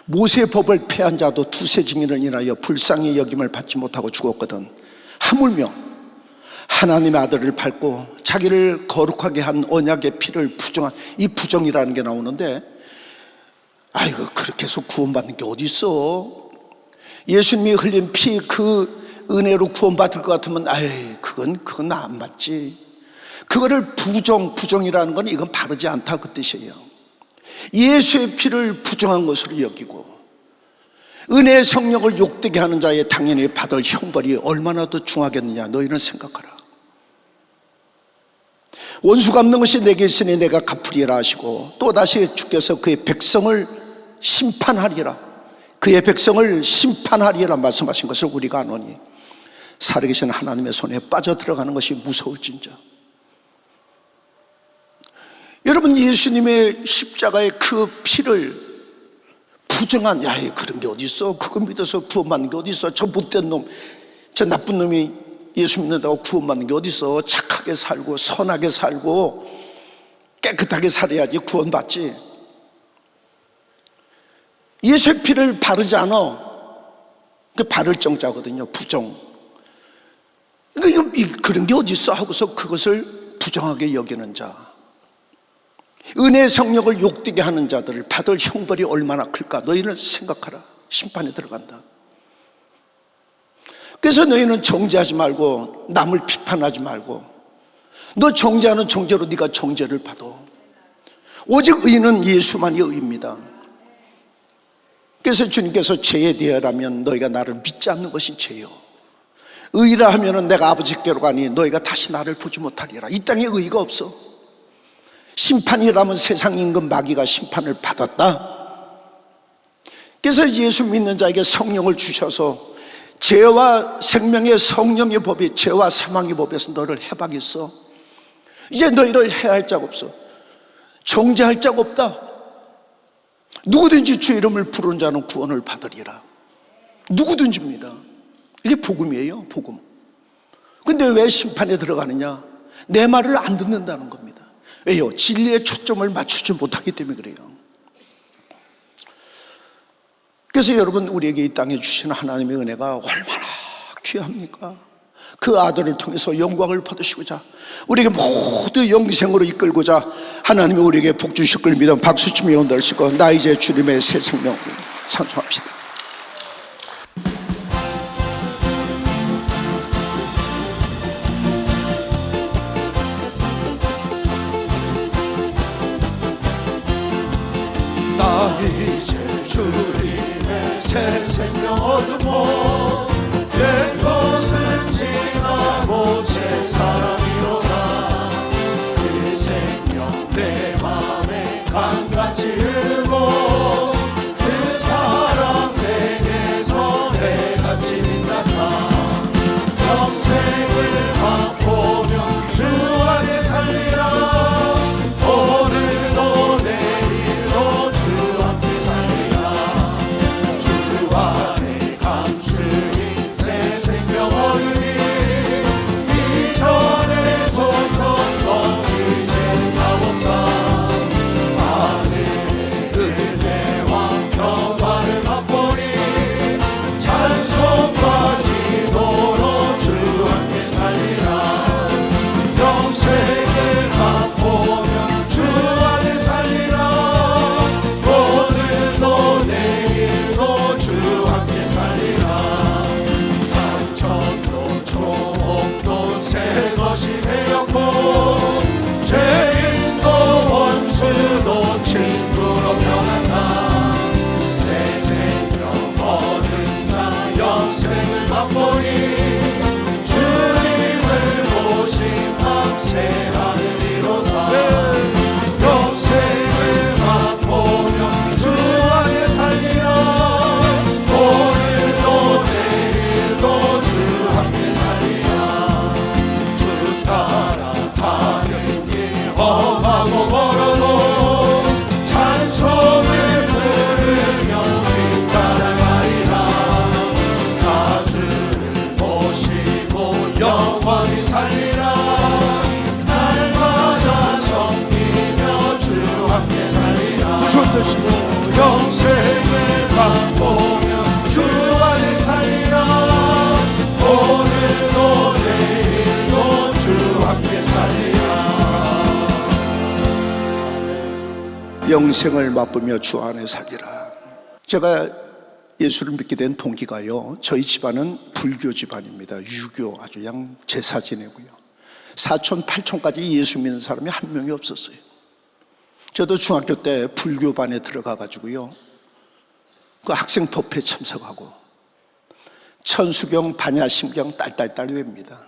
모세의 법을 폐한 자도 두세 증인을 인하여 불쌍히 여김을 받지 못하고 죽었거든. 하물며 하나님의 아들을 밟고 자기를 거룩하게 한 언약의 피를 부정한 이 부정이라는 게 나오는데 아이고, 그렇게 해서 구원받는 게 어디 있어? 예수님이 흘린 피 그 은혜로 구원받을 것 같으면 그건 안 맞지. 그거를 부정이라는 건 이건 바르지 않다, 그 뜻이에요. 예수의 피를 부정한 것으로 여기고 은혜의 성령을 욕되게 하는 자에 당연히 받을 형벌이 얼마나 더 중하겠느냐, 너희는 생각하라. 원수 갚는 것이 내게 있으니 내가 갚으리라 하시고, 또다시 주께서 그의 백성을 심판하리라, 그의 백성을 심판하리라 말씀하신 것을 우리가 아노니 살아계신 하나님의 손에 빠져들어가는 것이 무서울진저. 여러분, 예수님의 십자가의 그 피를 부정한, 그런 게 어디 있어? 그거 믿어서 구원받는 게 어디 있어? 저 못된 놈, 저 나쁜 놈이 예수 믿는다고 구원받는 게 어디 있어? 착하게 살고 선하게 살고 깨끗하게 살아야지 구원받지. 예수의 피를 바르지 않아. 그 바를 정자거든요. 부정. 그러니까 그런 게 어디 있어 하고서 그것을 부정하게 여기는 자, 은혜의 성령을 욕되게 하는 자들을 받을 형벌이 얼마나 클까, 너희는 생각하라. 심판에 들어간다. 그래서 너희는 정죄하지 말고 남을 비판하지 말고, 너 정죄하는 정죄로 네가 정죄를 받아. 오직 의는 예수만이 의입니다. 그래서 주님께서 죄에 대하라면 너희가 나를 믿지 않는 것이 죄요, 의라 하면은 내가 아버지께로 가니 너희가 다시 나를 보지 못하리라. 이 땅에 의가 없어. 심판이라면 세상 임금 마귀가 심판을 받았다. 그래서 예수 믿는 자에게 성령을 주셔서 죄와 생명의 성령의 법이, 죄와 사망의 법에서 너를 해박했어. 이제 너희를 해할 자가 없어. 정죄할 자가 없다. 누구든지 주 이름을 부르는 자는 구원을 받으리라. 누구든지입니다. 이게 복음이에요, 복음. 근데 왜 심판에 들어가느냐? 내 말을 안 듣는다는 겁니다. 왜요? 진리의 초점을 맞추지 못하기 때문에 그래요. 그래서 여러분, 우리에게 이 땅에 주시는 하나님의 은혜가 얼마나 귀합니까? 그 아들을 통해서 영광을 받으시고자, 우리에게 모두 영생으로 이끌고자 하나님이 우리에게 복 주실 걸 믿어 박수치며 연달시고, 나 이제 주님의 새 생명을 찬송합시다. 나 이제 주님의 새 생명 얻으고 옛 것은 지나고 새 사람이로다. 그 생명 내 맘에 강같이 흐르고 그 사랑 내게서 해같이 빛났다. 평생을 맛보며 주 안에 살리라. 오늘도 내일도 주 안에 감출 영생을 맛보며 주 안에 살리라. 제가 예수를 믿게 된 동기가요, 저희 집안은 불교 집안입니다. 유교, 아주 그냥 제사 지내고요. 사촌, 팔촌까지 예수 믿는 사람이 한 명이 없었어요. 저도 중학교 때 불교반에 들어가가지고요, 그 학생 법회 참석하고 천수경, 반야심경 딸딸딸 외웁니다.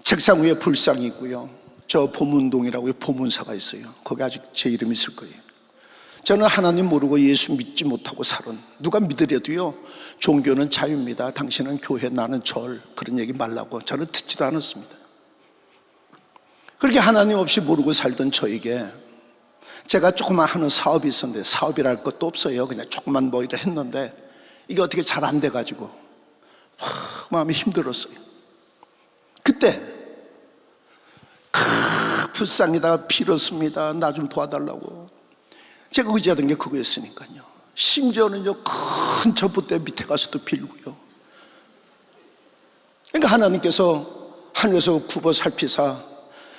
책상 위에 불상이 있고요, 저 보문동이라고 보문사가 있어요. 거기 아직 제 이름이 있을 거예요. 저는 하나님 모르고 예수 믿지 못하고 살은, 누가 믿으려도요, 종교는 자유입니다, 당신은 교회, 나는 절, 그런 얘기 말라고 저는 듣지도 않았습니다. 그렇게 하나님 없이 모르고 살던 저에게 제가 조그만 하는 사업이 있었는데, 사업이랄 것도 없어요. 그냥 조그만 뭐 이래 했는데 이게 어떻게 잘 안 돼가지고 마음이 힘들었어요. 그때 불쌍이다, 빌었습니다. 나 좀 도와달라고. 제가 의지하던 게 그거였으니까요. 심지어는요, 큰 전봇대 밑에 가서도 빌고요. 그러니까 하나님께서 하늘에서 굽어 살피사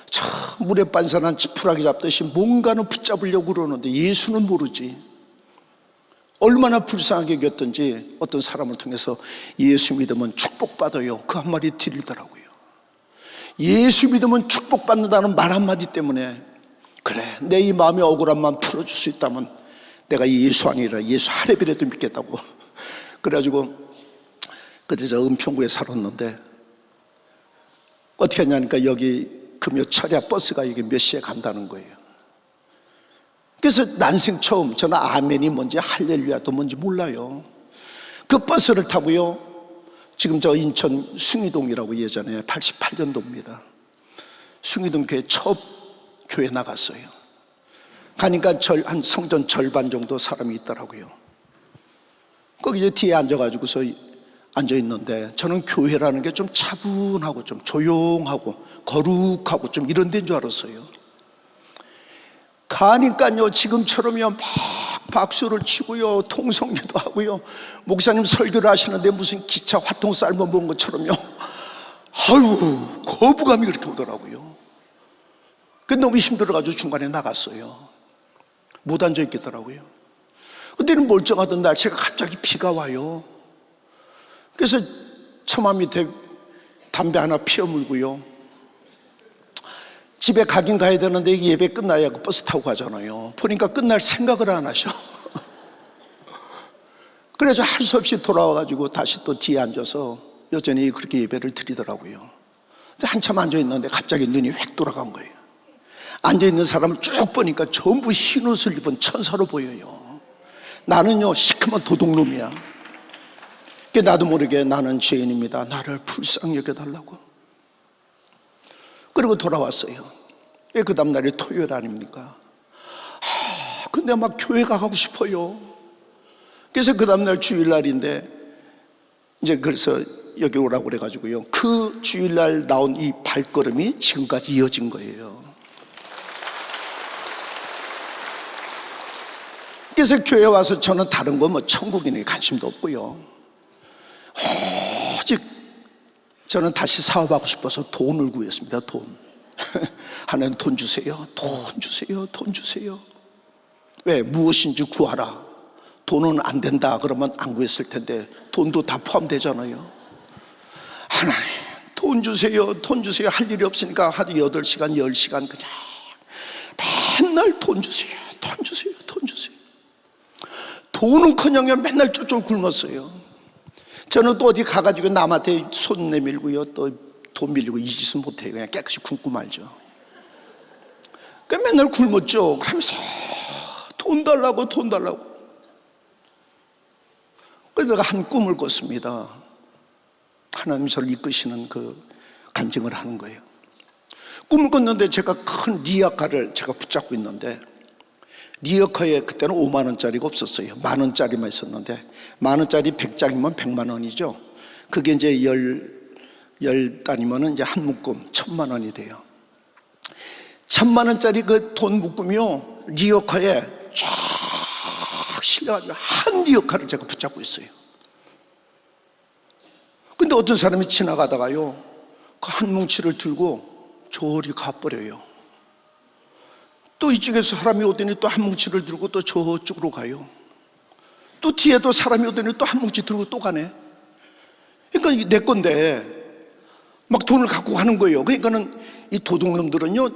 저 물에 반산한 지푸라기 잡듯이 뭔가는 붙잡으려고 그러는데 예수는 모르지. 얼마나 불쌍하게 여겼던지 어떤 사람을 통해서 예수 믿으면 축복받아요, 그 한마디 드리더라고요. 예수 믿으면 축복받는다는 말 한마디 때문에, 그래, 내 이 마음의 억울함만 풀어줄 수 있다면 내가 예수 아니라 예수 하레비라도 믿겠다고. 그래가지고 그때 저 은평구에 살았는데 어떻게 하냐니까 여기 그 몇 차례 버스가 이게 몇 시에 간다는 거예요. 그래서 난생 처음, 저는 아멘이 뭔지 할렐루야도 뭔지 몰라요. 그 버스를 타고요, 지금 저 인천 숭이동이라고, 예전에 88년도입니다 숭이동 교회 첫 교회 나갔어요. 가니까 한 성전 절반 정도 사람이 있더라고요. 거기 이제 뒤에 앉아가지고서 앉아있는데, 저는 교회라는 게 좀 차분하고 좀 조용하고 거룩하고 좀 이런 데인 줄 알았어요. 가니까요, 지금처럼요 막 박수를 치고요, 통성기도 하고요, 목사님 설교를 하시는데 무슨 기차 화통 삶아 먹은 것처럼요, 아유, 거부감이 그렇게 오더라고요. 근데 너무 힘들어가지고 중간에 나갔어요. 못 앉아있겠더라고요. 근데는 멀쩡하던 날씨가 갑자기 비가 와요. 그래서 처마 밑에 담배 하나 피워물고요, 집에 가긴 가야 되는데 예배 끝나야 그 버스 타고 가잖아요. 보니까 끝날 생각을 안 하셔. 그래서 할 수 없이 돌아와가지고 다시 또 뒤에 앉아서 여전히 그렇게 예배를 드리더라고요. 근데 한참 앉아있는데 갑자기 눈이 휙 돌아간 거예요. 앉아있는 사람을 쭉 보니까 전부 흰 옷을 입은 천사로 보여요. 나는요, 시커먼 도둑놈이야. 나도 모르게 나는 죄인입니다, 나를 불쌍히 여겨달라고. 그리고 돌아왔어요. 그 다음날이 토요일 아닙니까? 근데 막 교회 가고 싶어요. 그래서 그 다음날 주일날인데, 이제 그래서 여기 오라고 그래가지고요, 그 주일날 나온 이 발걸음이 지금까지 이어진 거예요. 그래서 교회 와서 저는 다른 거 뭐 천국이니 관심도 없고요, 오직 저는 다시 사업하고 싶어서 돈을 구했습니다. 돈. 하나님 돈 주세요, 돈 주세요, 돈 주세요. 왜? 무엇인지 구하라. 돈은 안 된다 그러면 안 구했을 텐데 돈도 다 포함되잖아요. 하나님 돈 주세요, 돈 주세요. 할 일이 없으니까 하루 8시간 10시간 그냥 맨날 돈 주세요, 돈 주세요, 돈 주세요. 돈은커녕 맨날 쫄쫄 굶었어요. 저는 또 어디 가가지고 남한테 손 내밀고요, 또 돈 빌리고 이 짓은 못해요. 그냥 깨끗이 굶고 말죠. 그러니까 맨날 굶었죠. 그러면서 돈 달라고, 돈 달라고. 그래서 내가 한 꿈을 꿨습니다. 하나님이 저를 이끄시는 그 간증을 하는 거예요. 꿈을 꿨는데 제가 큰 리어카를 제가 붙잡고 있는데, 리어카에 그때는 5만 원짜리가 없었어요. 1만 원짜리만 있었는데, 1만 원짜리 100장이면 100만 원이죠. 그게 이제 10단이면 이제 한 묶음 1000만 원이 돼요. 1000만 원짜리 그 돈 묶음이요, 리어카에 쫙 실려가지고 한 리어카를 제가 붙잡고 있어요. 근데 어떤 사람이 지나가다가요, 그 한 뭉치를 들고 저리 가버려요. 또 이쪽에서 사람이 오더니 또 한 뭉치를 들고 또 저쪽으로 가요. 또 뒤에도 사람이 오더니 또 한 뭉치 들고 또 가네. 그러니까 이게 내 건데 막 돈을 갖고 가는 거예요. 그러니까는 이 도둑놈들은요,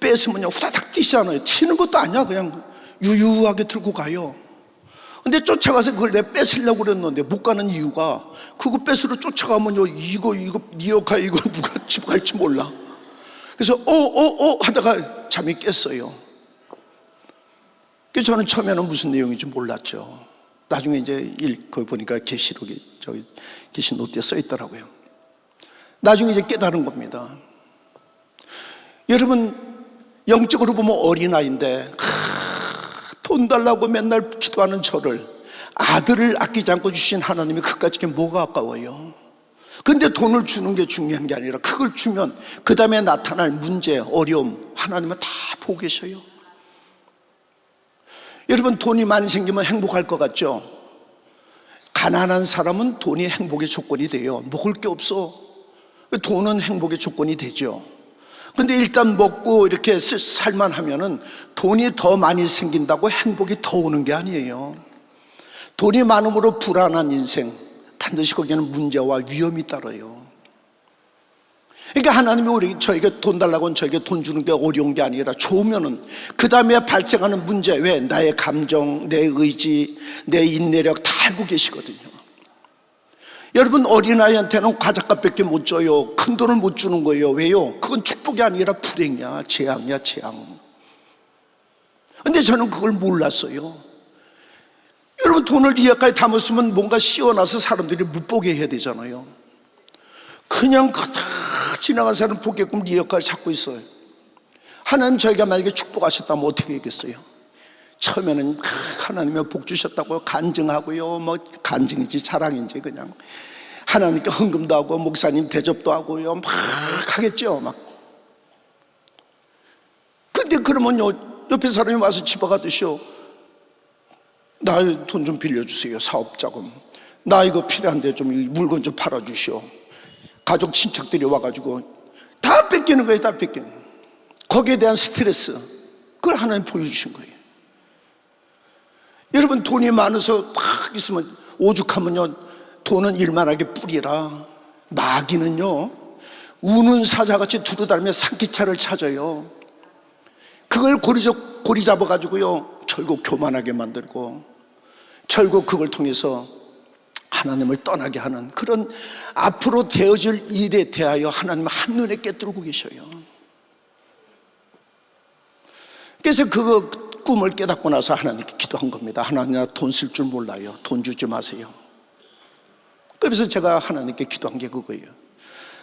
뺏으면요 후다닥 뛰시잖아요. 튀는 것도 아니야. 그냥 유유하게 들고 가요. 근데 쫓아가서 그걸 내가 뺏으려고 그랬는데 못 가는 이유가, 그거 뺏으러 쫓아가면요 이거 니어가 이거 누가 집 갈지 몰라. 그래서 하다가 잠이 깼어요. 그래서 저는 처음에는 무슨 내용인지 몰랐죠. 나중에 이제 거기 보니까 계시록이 저기 계신 노트에 써 있더라고요. 나중에 이제 깨달은 겁니다. 여러분, 영적으로 보면 어린아이인데 돈 달라고 맨날 기도하는 저를, 아들을 아끼지 않고 주신 하나님이 그까짓 게 뭐가 아까워요? 근데 돈을 주는 게 중요한 게 아니라 그걸 주면 그 다음에 나타날 문제, 어려움 하나님은 다 보고 계셔요. 여러분, 돈이 많이 생기면 행복할 것 같죠? 가난한 사람은 돈이 행복의 조건이 돼요. 먹을 게 없어. 돈은 행복의 조건이 되죠. 근데 일단 먹고 이렇게 살만 하면은 돈이 더 많이 생긴다고 행복이 더 오는 게 아니에요. 돈이 많음으로 불안한 인생, 반드시 거기에는 문제와 위험이 따라요. 그러니까 하나님이 저에게 돈 달라고 저에게 돈 주는 게 어려운 게 아니라, 좋으면은 그 다음에 발생하는 문제, 왜? 나의 감정, 내 의지, 내 인내력 다 알고 계시거든요. 여러분, 어린아이한테는 과자값밖에 못 줘요. 큰 돈을 못 주는 거예요. 왜요? 그건 축복이 아니라 불행이야, 재앙이야, 재앙. 근데 저는 그걸 몰랐어요. 여러분, 돈을 이하까지 담았으면 뭔가 씌워놔서 사람들이 못 보게 해야 되잖아요. 그냥 다 지나간 사람 보게끔 리어까지 잡고 있어요. 하나님 저에게 만약에 축복하셨다면 어떻게 하겠어요? 처음에는 하나님이 복 주셨다고 간증하고요, 뭐 간증인지 자랑인지 그냥 하나님께 헌금도 하고 목사님 대접도 하고요 막 하겠죠. 막. 근데 그러면요, 옆에 사람이 와서 집어가듯이요, 나 돈 좀 빌려주세요, 사업자금. 나 이거 필요한데 좀 물건 좀 팔아주시오. 가족 친척들이 와가지고 다 뺏기는 거예요. 다 뺏기는. 거기에 대한 스트레스, 그걸 하나님 보여주신 거예요. 여러분, 돈이 많아서 막 있으면, 오죽하면요 돈은 일만하게 뿌리라. 마귀는요 우는 사자같이 두루다니며 산기차를 찾아요. 그걸 고리 잡아가지고요 결국 교만하게 만들고, 결국 그걸 통해서 하나님을 떠나게 하는, 그런 앞으로 되어질 일에 대하여 하나님은 한눈에 깨뜨리고 계셔요. 그래서 그 꿈을 깨닫고 나서 하나님께 기도한 겁니다. 하나님, 나 돈 쓸 줄 몰라요. 돈 주지 마세요. 그래서 제가 하나님께 기도한 게 그거예요.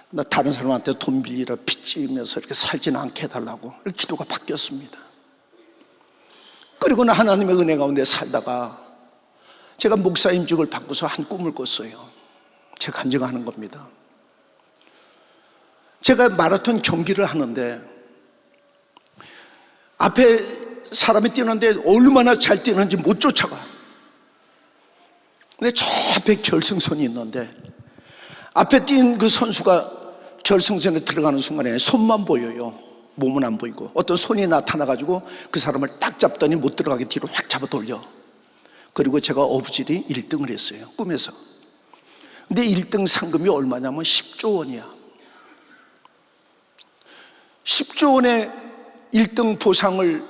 나 다른 사람한테 돈 빌리러 빚지면서 이렇게 살지는 않게 해달라고. 기도가 바뀌었습니다. 그리고 나 하나님의 은혜 가운데 살다가 제가 목사임직을 받고서 한 꿈을 꿨어요. 제가 간증하는 겁니다. 제가 마라톤 경기를 하는데 앞에 사람이 뛰는데 얼마나 잘 뛰는지 못 쫓아가. 근데 저 앞에 결승선이 있는데 앞에 뛴 그 선수가 결승선에 들어가는 순간에 손만 보여요. 몸은 안 보이고 어떤 손이 나타나가지고 그 사람을 딱 잡더니 못 들어가게 뒤로 확 잡아 돌려. 그리고 제가 어부질이 1등을 했어요, 꿈에서. 근데 1등 상금이 얼마냐면 10조 원이야. 10조 원의 1등 보상을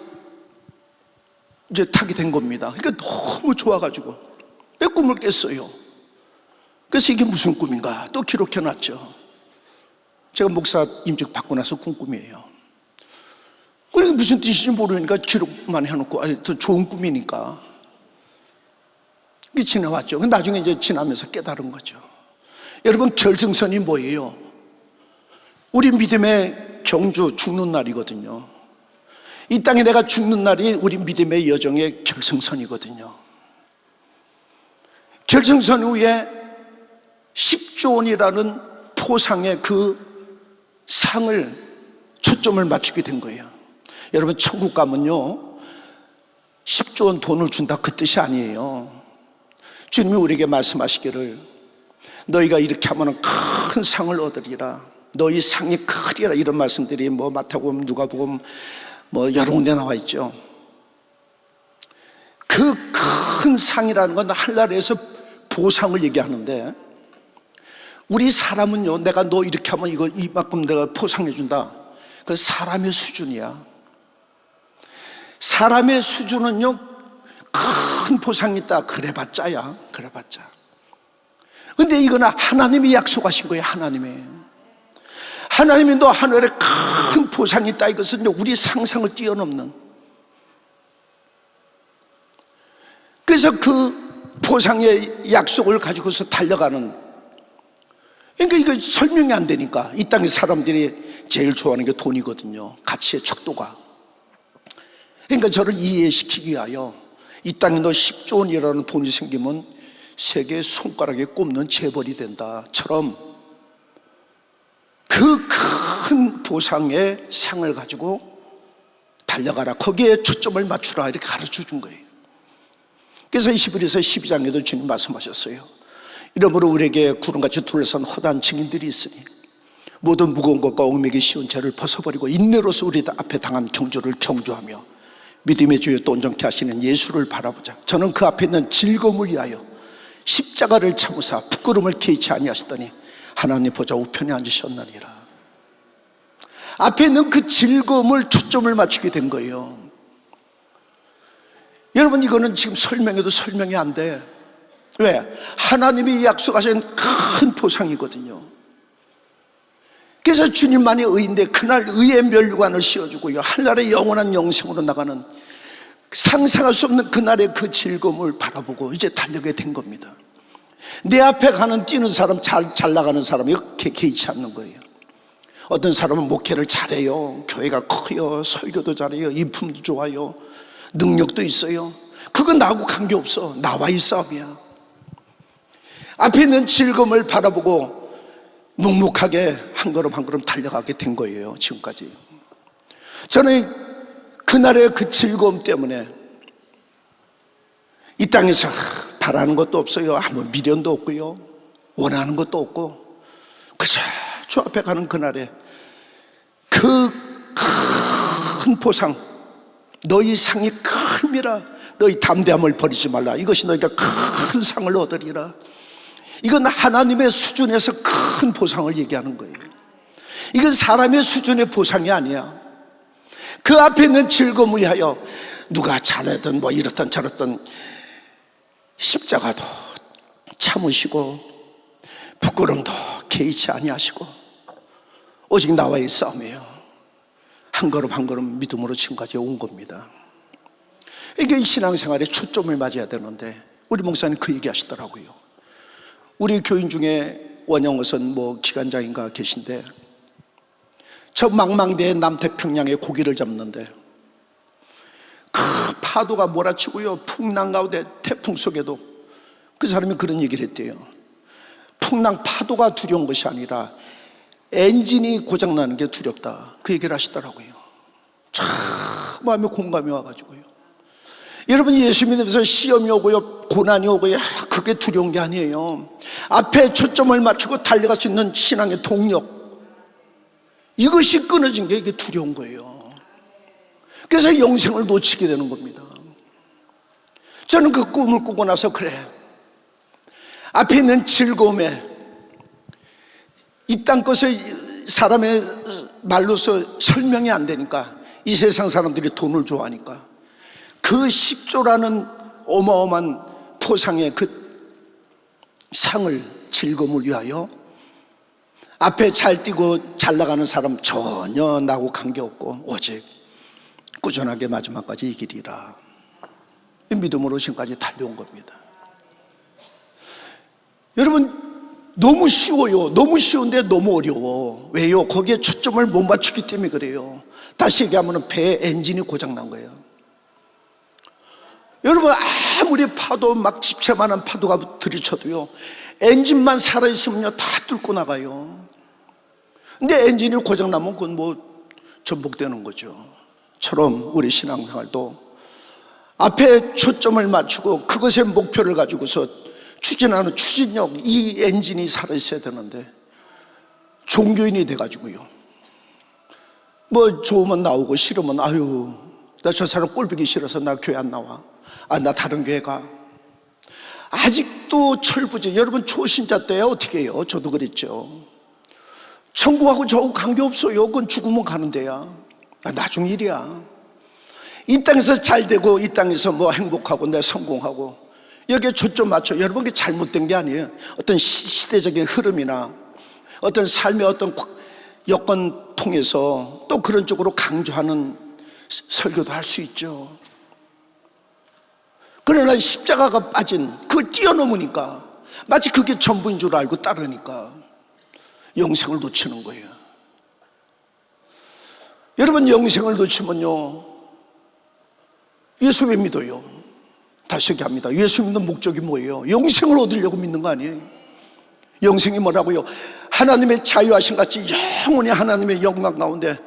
이제 타게 된 겁니다. 그러니까 너무 좋아가지고 내 꿈을 깼어요. 그래서 이게 무슨 꿈인가 또 기록해놨죠. 제가 목사 임직 받고 나서 꾼 꿈이에요. 그러니까 무슨 뜻인지 모르니까 기록만 해놓고, 더 좋은 꿈이니까. 이게 지나왔죠. 나중에 이제 지나면서 깨달은 거죠. 여러분, 결승선이 뭐예요? 우리 믿음의 경주, 죽는 날이거든요. 이 땅에 내가 죽는 날이 우리 믿음의 여정의 결승선이거든요. 결승선 후에 10조 원이라는 포상의 그 상을, 초점을 맞추게 된 거예요. 여러분, 천국 가면요 10조 원 돈을 준다 그 뜻이 아니에요. 주님이 우리에게 말씀하시기를 너희가 이렇게 하면 큰 상을 얻으리라, 너희 상이 크리라, 이런 말씀들이 뭐 마태복음, 누가복음, 뭐 여러 군데 나와 있죠. 그 큰 상이라는 건 하늘나라에서 보상을 얘기하는데, 우리 사람은요, 내가 너 이렇게 하면 이거 이만큼 내가 보상해 준다. 그 사람의 수준이야. 사람의 수준은요, 큰 보상이 있다. 그래봤자야. 그래봤자. 근데 이거는 하나님이 약속하신 거예요. 하나님이 너 하늘에 큰 보상이 있다. 이것은 우리 상상을 뛰어넘는. 그래서 그 보상의 약속을 가지고서 달려가는. 그러니까 이거 설명이 안 되니까. 이 땅의 사람들이 제일 좋아하는 게 돈이거든요. 가치의 척도가. 그러니까 저를 이해시키기 위하여 이 땅에 너 10조 원이라는 돈이 생기면 세계 손가락에 꼽는 재벌이 된다처럼 그 큰 보상의 상을 가지고 달려가라. 거기에 초점을 맞추라. 이렇게 가르쳐 준 거예요. 그래서 히브리서 12장에도 주님 말씀하셨어요. 이러므로 우리에게 구름같이 둘러싼 허다한 증인들이 있으니 모든 무거운 것과 얽매기 쉬운 죄를 벗어버리고 인내로서 우리 앞에 당한 경주를 경주하며 믿음의 주여 또 온전케 하시는 예수를 바라보자. 저는 그 앞에 있는 즐거움을 위하여 십자가를 참으사 부끄러움을 개의치 아니하시더니 하나님 보좌 우편에 앉으셨나니라. 앞에 있는 그 즐거움을 초점을 맞추게 된 거예요. 여러분, 이거는 지금 설명해도 설명이 안 돼. 왜? 하나님이 약속하신 큰 보상이거든요. 그래서 주님만이 의인데 그날 의의 면류관을 씌워주고요, 하늘의 영원한 영생으로 나가는 상상할 수 없는 그날의 그 즐거움을 바라보고 이제 달려게 된 겁니다. 내 앞에 가는 뛰는 사람, 잘 나가는 사람이 개의치 않는 거예요. 어떤 사람은 목회를 잘해요, 교회가 커요, 설교도 잘해요, 인품도 좋아요, 능력도 있어요. 그건 나하고 관계없어. 나와의 싸움이야. 앞에 있는 즐거움을 바라보고 묵묵하게 한 걸음 한 걸음 달려가게 된 거예요. 지금까지 저는 그날의 그 즐거움 때문에 이 땅에서 바라는 것도 없어요. 아무 미련도 없고요, 원하는 것도 없고, 그저 주 앞에 가는 그날에 그 큰 보상, 너희 상이 큽니다. 너희 담대함을 버리지 말라. 이것이 너희가 큰 상을 얻으리라. 이건 하나님의 수준에서 큰 보상을 얘기하는 거예요. 이건 사람의 수준의 보상이 아니야. 그 앞에 있는 즐거움을 위하여 누가 잘하든 뭐 이렇든 저렇든 십자가도 참으시고 부끄럼도 개의치 아니하시고 오직 나와의 싸움이에요. 한 걸음 한 걸음 믿음으로 지금까지 온 겁니다. 이게 이 신앙생활에 초점을 맞아야 되는데 우리 목사님 그 얘기 하시더라고요. 우리 교인 중에 원영어선 뭐 기관장인가 계신데 저 망망대해 남태평양에 고기를 잡는데 그 파도가 몰아치고요, 풍랑 가운데 태풍 속에도 그 사람이 그런 얘기를 했대요. 풍랑 파도가 두려운 것이 아니라 엔진이 고장나는 게 두렵다, 그 얘기를 하시더라고요. 참 마음에 공감이 와가지고요. 여러분, 예수 믿으면서 시험이 오고요, 고난이 오고요, 그게 두려운 게 아니에요. 앞에 초점을 맞추고 달려갈 수 있는 신앙의 동력, 이것이 끊어진 게 이게 두려운 거예요. 그래서 영생을 놓치게 되는 겁니다. 저는 그 꿈을 꾸고 나서 그래, 앞에 있는 즐거움에 이 땅 것을 사람의 말로서 설명이 안 되니까, 이 세상 사람들이 돈을 좋아하니까 그 10조라는 어마어마한 포상의 그 상을, 즐거움을 위하여 앞에 잘 뛰고 잘 나가는 사람 전혀 나하고 관계없고 오직 꾸준하게 마지막까지 이기리라, 믿음으로 지금까지 달려온 겁니다. 여러분, 너무 쉬워요. 너무 쉬운데 너무 어려워. 왜요? 거기에 초점을 못 맞추기 때문에 그래요. 다시 얘기하면 배에 엔진이 고장난 거예요. 여러분, 아무리 파도 막 집채만한 파도가 들이쳐도요, 엔진만 살아있으면요 다 뚫고 나가요. 근데 엔진이 고장나면 그건 뭐 전복되는 거죠. 처럼 우리 신앙생활도 앞에 초점을 맞추고 그것의 목표를 가지고서 추진하는 추진력, 이 엔진이 살아있어야 되는데 종교인이 돼가지고요, 뭐 좋으면 나오고 싫으면 아유 나 저 사람 꼴보기 싫어서 나 교회 안 나와. 나 다른 교회 가. 아직도 철부지. 여러분 초신자 때야 어떻게 해요? 저도 그랬죠. 천국하고 저하고 관계없어요. 그건 죽으면 가는 데야. 나중 일이야. 이 땅에서 잘 되고 이 땅에서 뭐 행복하고 내 성공하고 여기에 초점 맞춰. 여러분 그게 잘못된 게 아니에요. 어떤 시대적인 흐름이나 어떤 삶의 어떤 여건 통해서 또 그런 쪽으로 강조하는 설교도 할 수 있죠. 그러나 십자가가 빠진 그걸 뛰어넘으니까 마치 그게 전부인 줄 알고 따르니까 영생을 놓치는 거예요. 여러분 영생을 놓치면요 예수 왜 믿어요? 다시 얘기합니다. 예수 믿는 목적이 뭐예요? 영생을 얻으려고 믿는 거 아니에요? 영생이 뭐라고요? 하나님의 자유하신 같이 영원히 하나님의 영광 가운데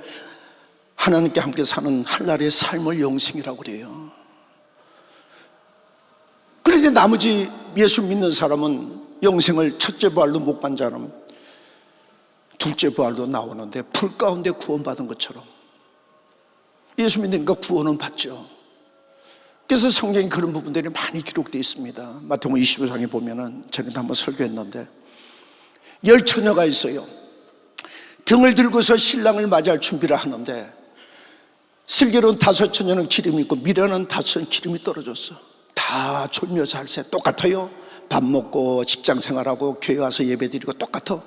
하나님께 함께 사는 한날의 삶을 영생이라고 그래요. 그런데 나머지 예수 믿는 사람은 영생을 첫째 부활도 못 간 사람 둘째 부활도 나오는데 불 가운데 구원받은 것처럼 예수 믿으니까 구원은 받죠. 그래서 성경에 그런 부분들이 많이 기록되어 있습니다. 마태복음 25장에 보면은 전에도 한번 설교했는데 10처녀가 있어요. 등을 들고서 신랑을 맞이할 준비를 하는데 슬기로운 5처녀는 기름이 있고 미련한 5처녀는 기름이 떨어졌어. 다 졸며 잘새 똑같아요. 밥 먹고 직장 생활하고 교회 와서 예배 드리고 똑같아.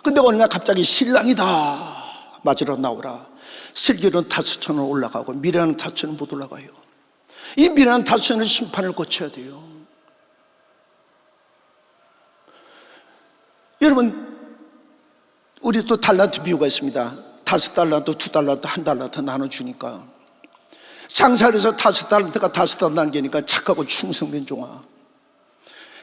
근데 어느 날 갑자기 신랑이다 맞으러 나오라. 슬기로운 5처녀는 올라가고 미련한 5처녀는 못 올라가요. 이 미련한 5처녀는 심판을 거쳐야 돼요. 여러분 우리 또 달란트 비유가 있습니다. 5달란트, 2달란트, 1달란트 나눠주니까 장사를 해서 5달란트가 5달란트 남기니까 착하고 충성된 종아,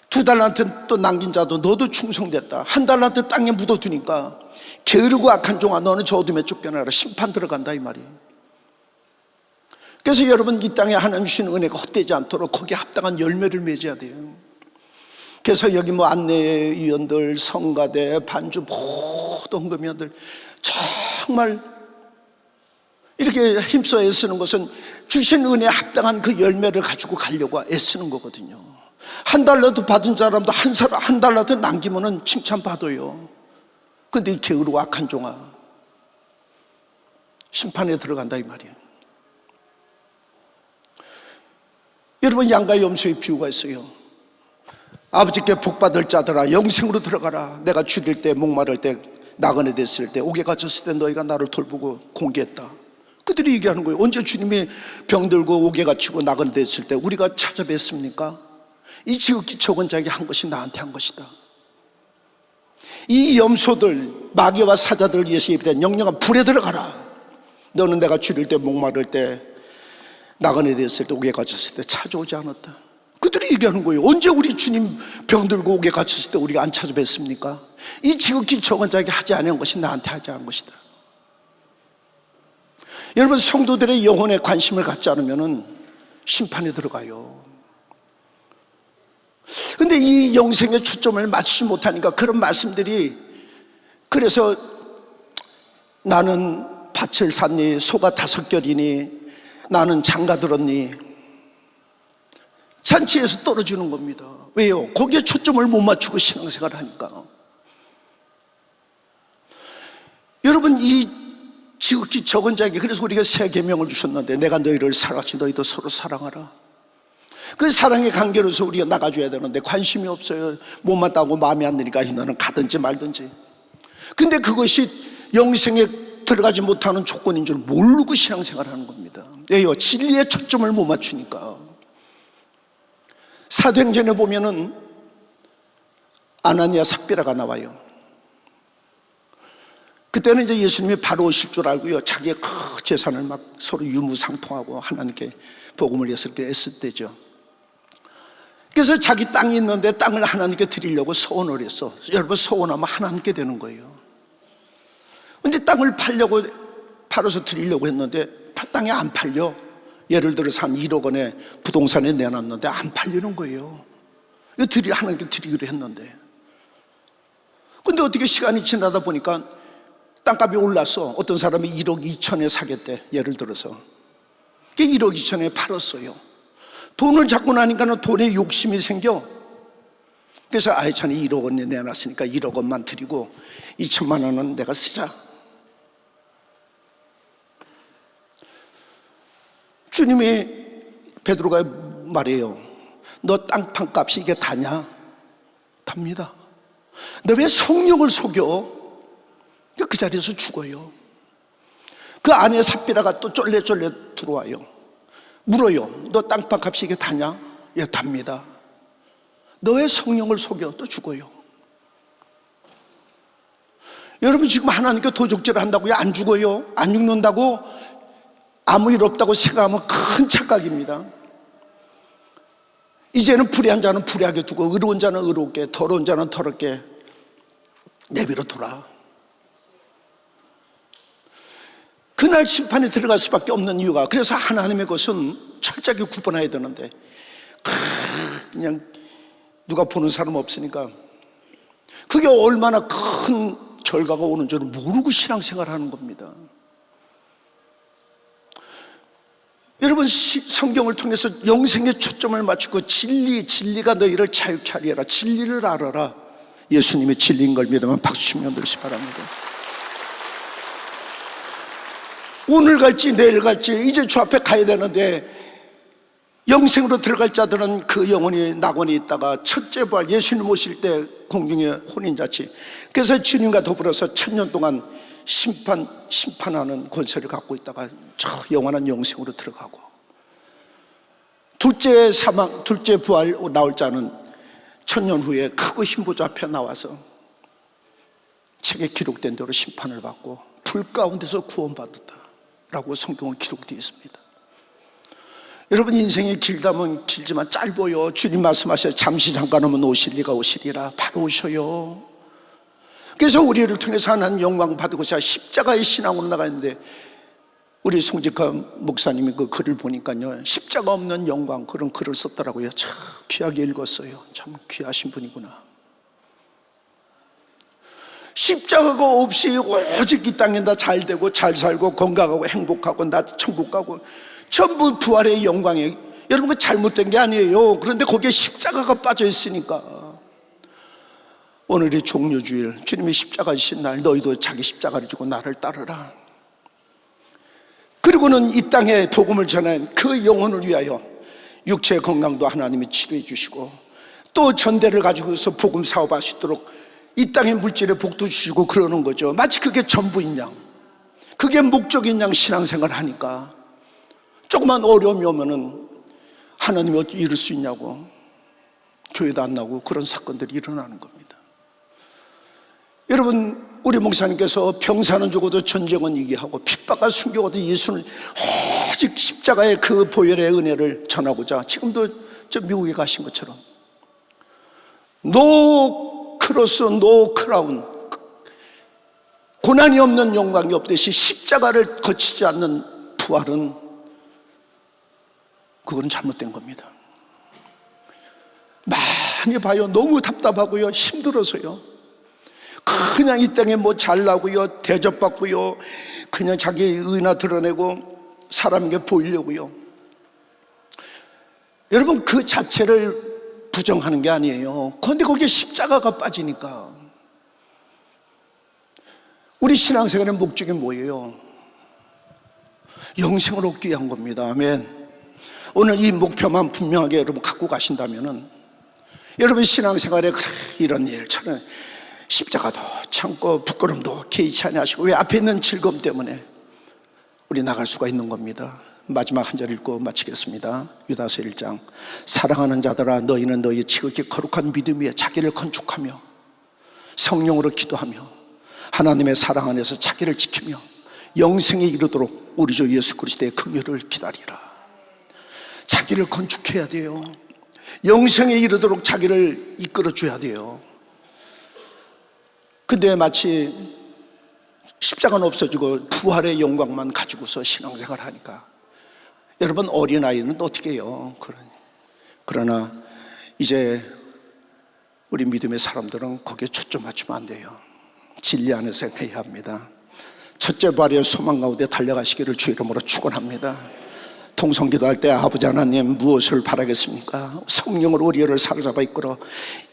2달란트 또 남긴 자도 너도 충성됐다. 1달란트 땅에 묻어두니까 게으르고 악한 종아 너는 저 어둠에 쫓겨나라. 심판 들어간다 이 말이에요. 그래서 여러분 이 땅에 하나님 주시는 은혜가 헛되지 않도록 거기에 합당한 열매를 맺어야 돼요. 그래서 여기 뭐 안내위원들, 성가대, 반주 모든 헌금위원들 정말 이렇게 힘써 애쓰는 것은 주신 은혜에 합당한 그 열매를 가지고 가려고 애쓰는 거거든요. 1달러도 받은 사람도 한 달러도 남기면은 칭찬받아요. 근데 이 게으르고 악한 종아 심판에 들어간다 이 말이에요. 여러분 양과 염소의 비유가 있어요. 아버지께 복받을 자들아 영생으로 들어가라. 내가 죽일 때 목마를 때 나그네 됐을 때 옥에 갇혔을 때 너희가 나를 돌보고 공개했다. 그들이 얘기하는 거예요. 언제 주님이 병들고 옥에 갇히고 나그네 됐을 때 우리가 찾아뵀습니까? 이 지극히 적은 자에게 한 것이 나한테 한 것이다. 이 염소들 마귀와 사자들을 위해서 예비된 영영한 불에 들어가라. 너는 내가 죽일 때 목마를 때 나그네 됐을 때 옥에 갇혔을 때 찾아오지 않았다. 그들이 얘기하는 거예요. 언제 우리 주님 병들고 옥에 갇혔을 때 우리가 안 찾아뵀습니까? 이 지극히 적은 자에게 하지 않은 것이 나한테 하지 않은 것이다. 여러분 성도들의 영혼에 관심을 갖지 않으면 심판에 들어가요. 근데 이 영생의 초점을 맞추지 못하니까 그런 말씀들이, 그래서 나는 밭을 샀니 소가 5결이니 나는 장가 들었니 잔치에서 떨어지는 겁니다. 왜요? 거기에 초점을 못 맞추고 신앙생활을 하니까. 여러분 이 지극히 적은 자에게 그래서 우리가 새 계명을 주셨는데 내가 너희를 사랑하지 너희도 서로 사랑하라. 그 사랑의 관계로서 우리가 나가줘야 되는데 관심이 없어요. 못마땅하고 마음에 안 드니까 너는 가든지 말든지. 근데 그것이 영생에 들어가지 못하는 조건인 줄 모르고 신앙생활을 하는 겁니다. 왜요? 진리에 초점을 못 맞추니까. 사도행전에 보면은 아나니아 삽비라가 나와요. 그때는 이제 예수님이 바로 오실 줄 알고요, 자기의 큰 재산을 막 서로 유무상통하고 하나님께 복음을 위해서 이렇게 애쓸 때죠. 그래서 자기 땅이 있는데 땅을 하나님께 드리려고 서원을 했어. 여러분 서원하면 하나님께 되는 거예요. 근데 땅을 팔아서 드리려고 했는데 땅이 안 팔려. 예를 들어서 한 1억 원에 부동산에 내놨는데 안 팔리는 거예요. 이거 하나님께 드리기로 했는데. 근데 어떻게 시간이 지나다 보니까 땅값이 올랐어. 어떤 사람이 1억 2천에 사겠대. 예를 들어서 1억 2천에 팔았어요. 돈을 잡고 나니까는 돈에 욕심이 생겨. 그래서 저는 1억 원에 내놨으니까 1억 원만 드리고 2천만 원은 내가 쓰자. 주님이 베드로가 말해요. 너 땅판 값이 이게 다냐? 답니다. 너 왜 성령을 속여? 그 자리에서 죽어요. 그 안에 삽비라가 또 쫄래쫄래 들어와요. 물어요. 너 땅판 값이 이게 다냐? 예, 답니다. 너 왜 성령을 속여? 또 죽어요. 여러분 지금 하나님께 도적질을 한다고요? 안 죽어요? 안 죽는다고? 아무 일 없다고 생각하면 큰 착각입니다. 이제는 불의한 자는 불의하게 두고 의로운 자는 의롭게, 더러운 자는 더럽게 내버려 둬라. 그날 심판에 들어갈 수밖에 없는 이유가, 그래서 하나님의 것은 철저하게 구분해야 되는데 그냥 누가 보는 사람 없으니까 그게 얼마나 큰 결과가 오는 줄을 모르고 신앙생활을 하는 겁니다. 여러분 성경을 통해서 영생에 초점을 맞추고 진리가 너희를 자유케 하리라. 진리를 알아라. 예수님의 진리인 걸 믿으면 박수 치면 되시 바랍니다. 오늘 갈지 내일 갈지 이제 주 앞에 가야 되는데 영생으로 들어갈 자들은 그 영혼이 낙원에 있다가 첫째 부활 예수님 오실 때 공중에 혼인잔치, 그래서 주님과 더불어서 1000년 동안 심판하는 권세를 갖고 있다가 저 영원한 영생으로 들어가고, 둘째 사망, 둘째 부활 나올 자는 1000년 후에 크고 흰보좌 앞에 나와서 책에 기록된 대로 심판을 받고 불 가운데서 구원받았다라고 성경은 기록되어 있습니다. 여러분 인생이 길다면 길지만 짧아요. 주님 말씀하셔요. 잠시 잠깐 오면 오실 리가 오시리라. 바로 오셔요. 그래서 우리를 통해서 하나님 영광 받고자 십자가의 신앙으로 나가는데, 우리 송직화 목사님이 그 글을 보니까요, 십자가 없는 영광, 그런 글을 썼더라고요. 참 귀하게 읽었어요. 참 귀하신 분이구나. 십자가가 없이 오직 이 땅에 나 잘 되고 잘 살고 건강하고 행복하고 나 천국 가고 전부 부활의 영광에, 여러분 그 잘못된 게 아니에요. 그런데 거기에 십자가가 빠져 있으니까 오늘이 종료주일, 주님이 십자가 지신 날 너희도 자기 십자가를 지고 나를 따르라. 그리고는 이 땅에 복음을 전한 그 영혼을 위하여 육체의 건강도 하나님이 치료해 주시고 또 전대를 가지고서 복음 사업할 수 있도록 이 땅의 물질의 복도 주시고 그러는 거죠. 마치 그게 전부인 양, 그게 목적인 양 신앙생활을 하니까 조그만 어려움이 오면은 하나님이 어떻게 이룰 수 있냐고 교회도 안 나오고 그런 사건들이 일어나는 겁니다. 여러분 우리 목사님께서 병사는 죽어도 전쟁은 이기하고 핍박과 순교하도 예수는 오직 십자가의 그 보혈의 은혜를 전하고자 지금도 저 미국에 가신 것처럼 노 크로스 노 크라운, 고난이 없는 영광이 없듯이 십자가를 거치지 않는 부활은 그건 잘못된 겁니다. 많이 봐요. 너무 답답하고요, 힘들어서요. 그냥 이 땅에 뭐 잘나고요, 대접받고요, 그냥 자기 의나 드러내고 사람에게 보이려고요. 여러분 그 자체를 부정하는 게 아니에요. 그런데 거기에 십자가가 빠지니까. 우리 신앙생활의 목적이 뭐예요? 영생을 얻기 위한 겁니다. 아멘. 오늘 이 목표만 분명하게 여러분 갖고 가신다면은 여러분 신앙생활에 이런 일, 저는 십자가도 참고 부끄럼도 개의치 아니하시고 왜 앞에 있는 즐거움 때문에 우리 나갈 수가 있는 겁니다. 마지막 한 절 읽고 마치겠습니다. 유다서 1장. 사랑하는 자들아 너희는 너희 지극히 거룩한 믿음 위에 자기를 건축하며 성령으로 기도하며 하나님의 사랑 안에서 자기를 지키며 영생에 이르도록 우리 주 예수 그리스도의 긍휼을 기다리라. 자기를 건축해야 돼요. 영생에 이르도록 자기를 이끌어줘야 돼요. 근데 마치 십자가는 없어지고 부활의 영광만 가지고서 신앙생활을 하니까 여러분 어린아이는 어떻게 해요? 그러나 이제 우리 믿음의 사람들은 거기에 초점 맞추면 안 돼요. 진리 안에서 해야 합니다. 첫째 발의 소망 가운데 달려가시기를 주 이름으로 축원합니다. 통성기도할 때 아버지 하나님 무엇을 바라겠습니까? 성령으로 우리를 사로잡아 이끌어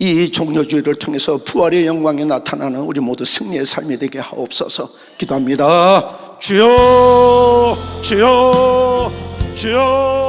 이 종려주의를 통해서 부활의 영광이 나타나는 우리 모두 승리의 삶이 되게 하옵소서. 기도합니다. 주여 주여 주여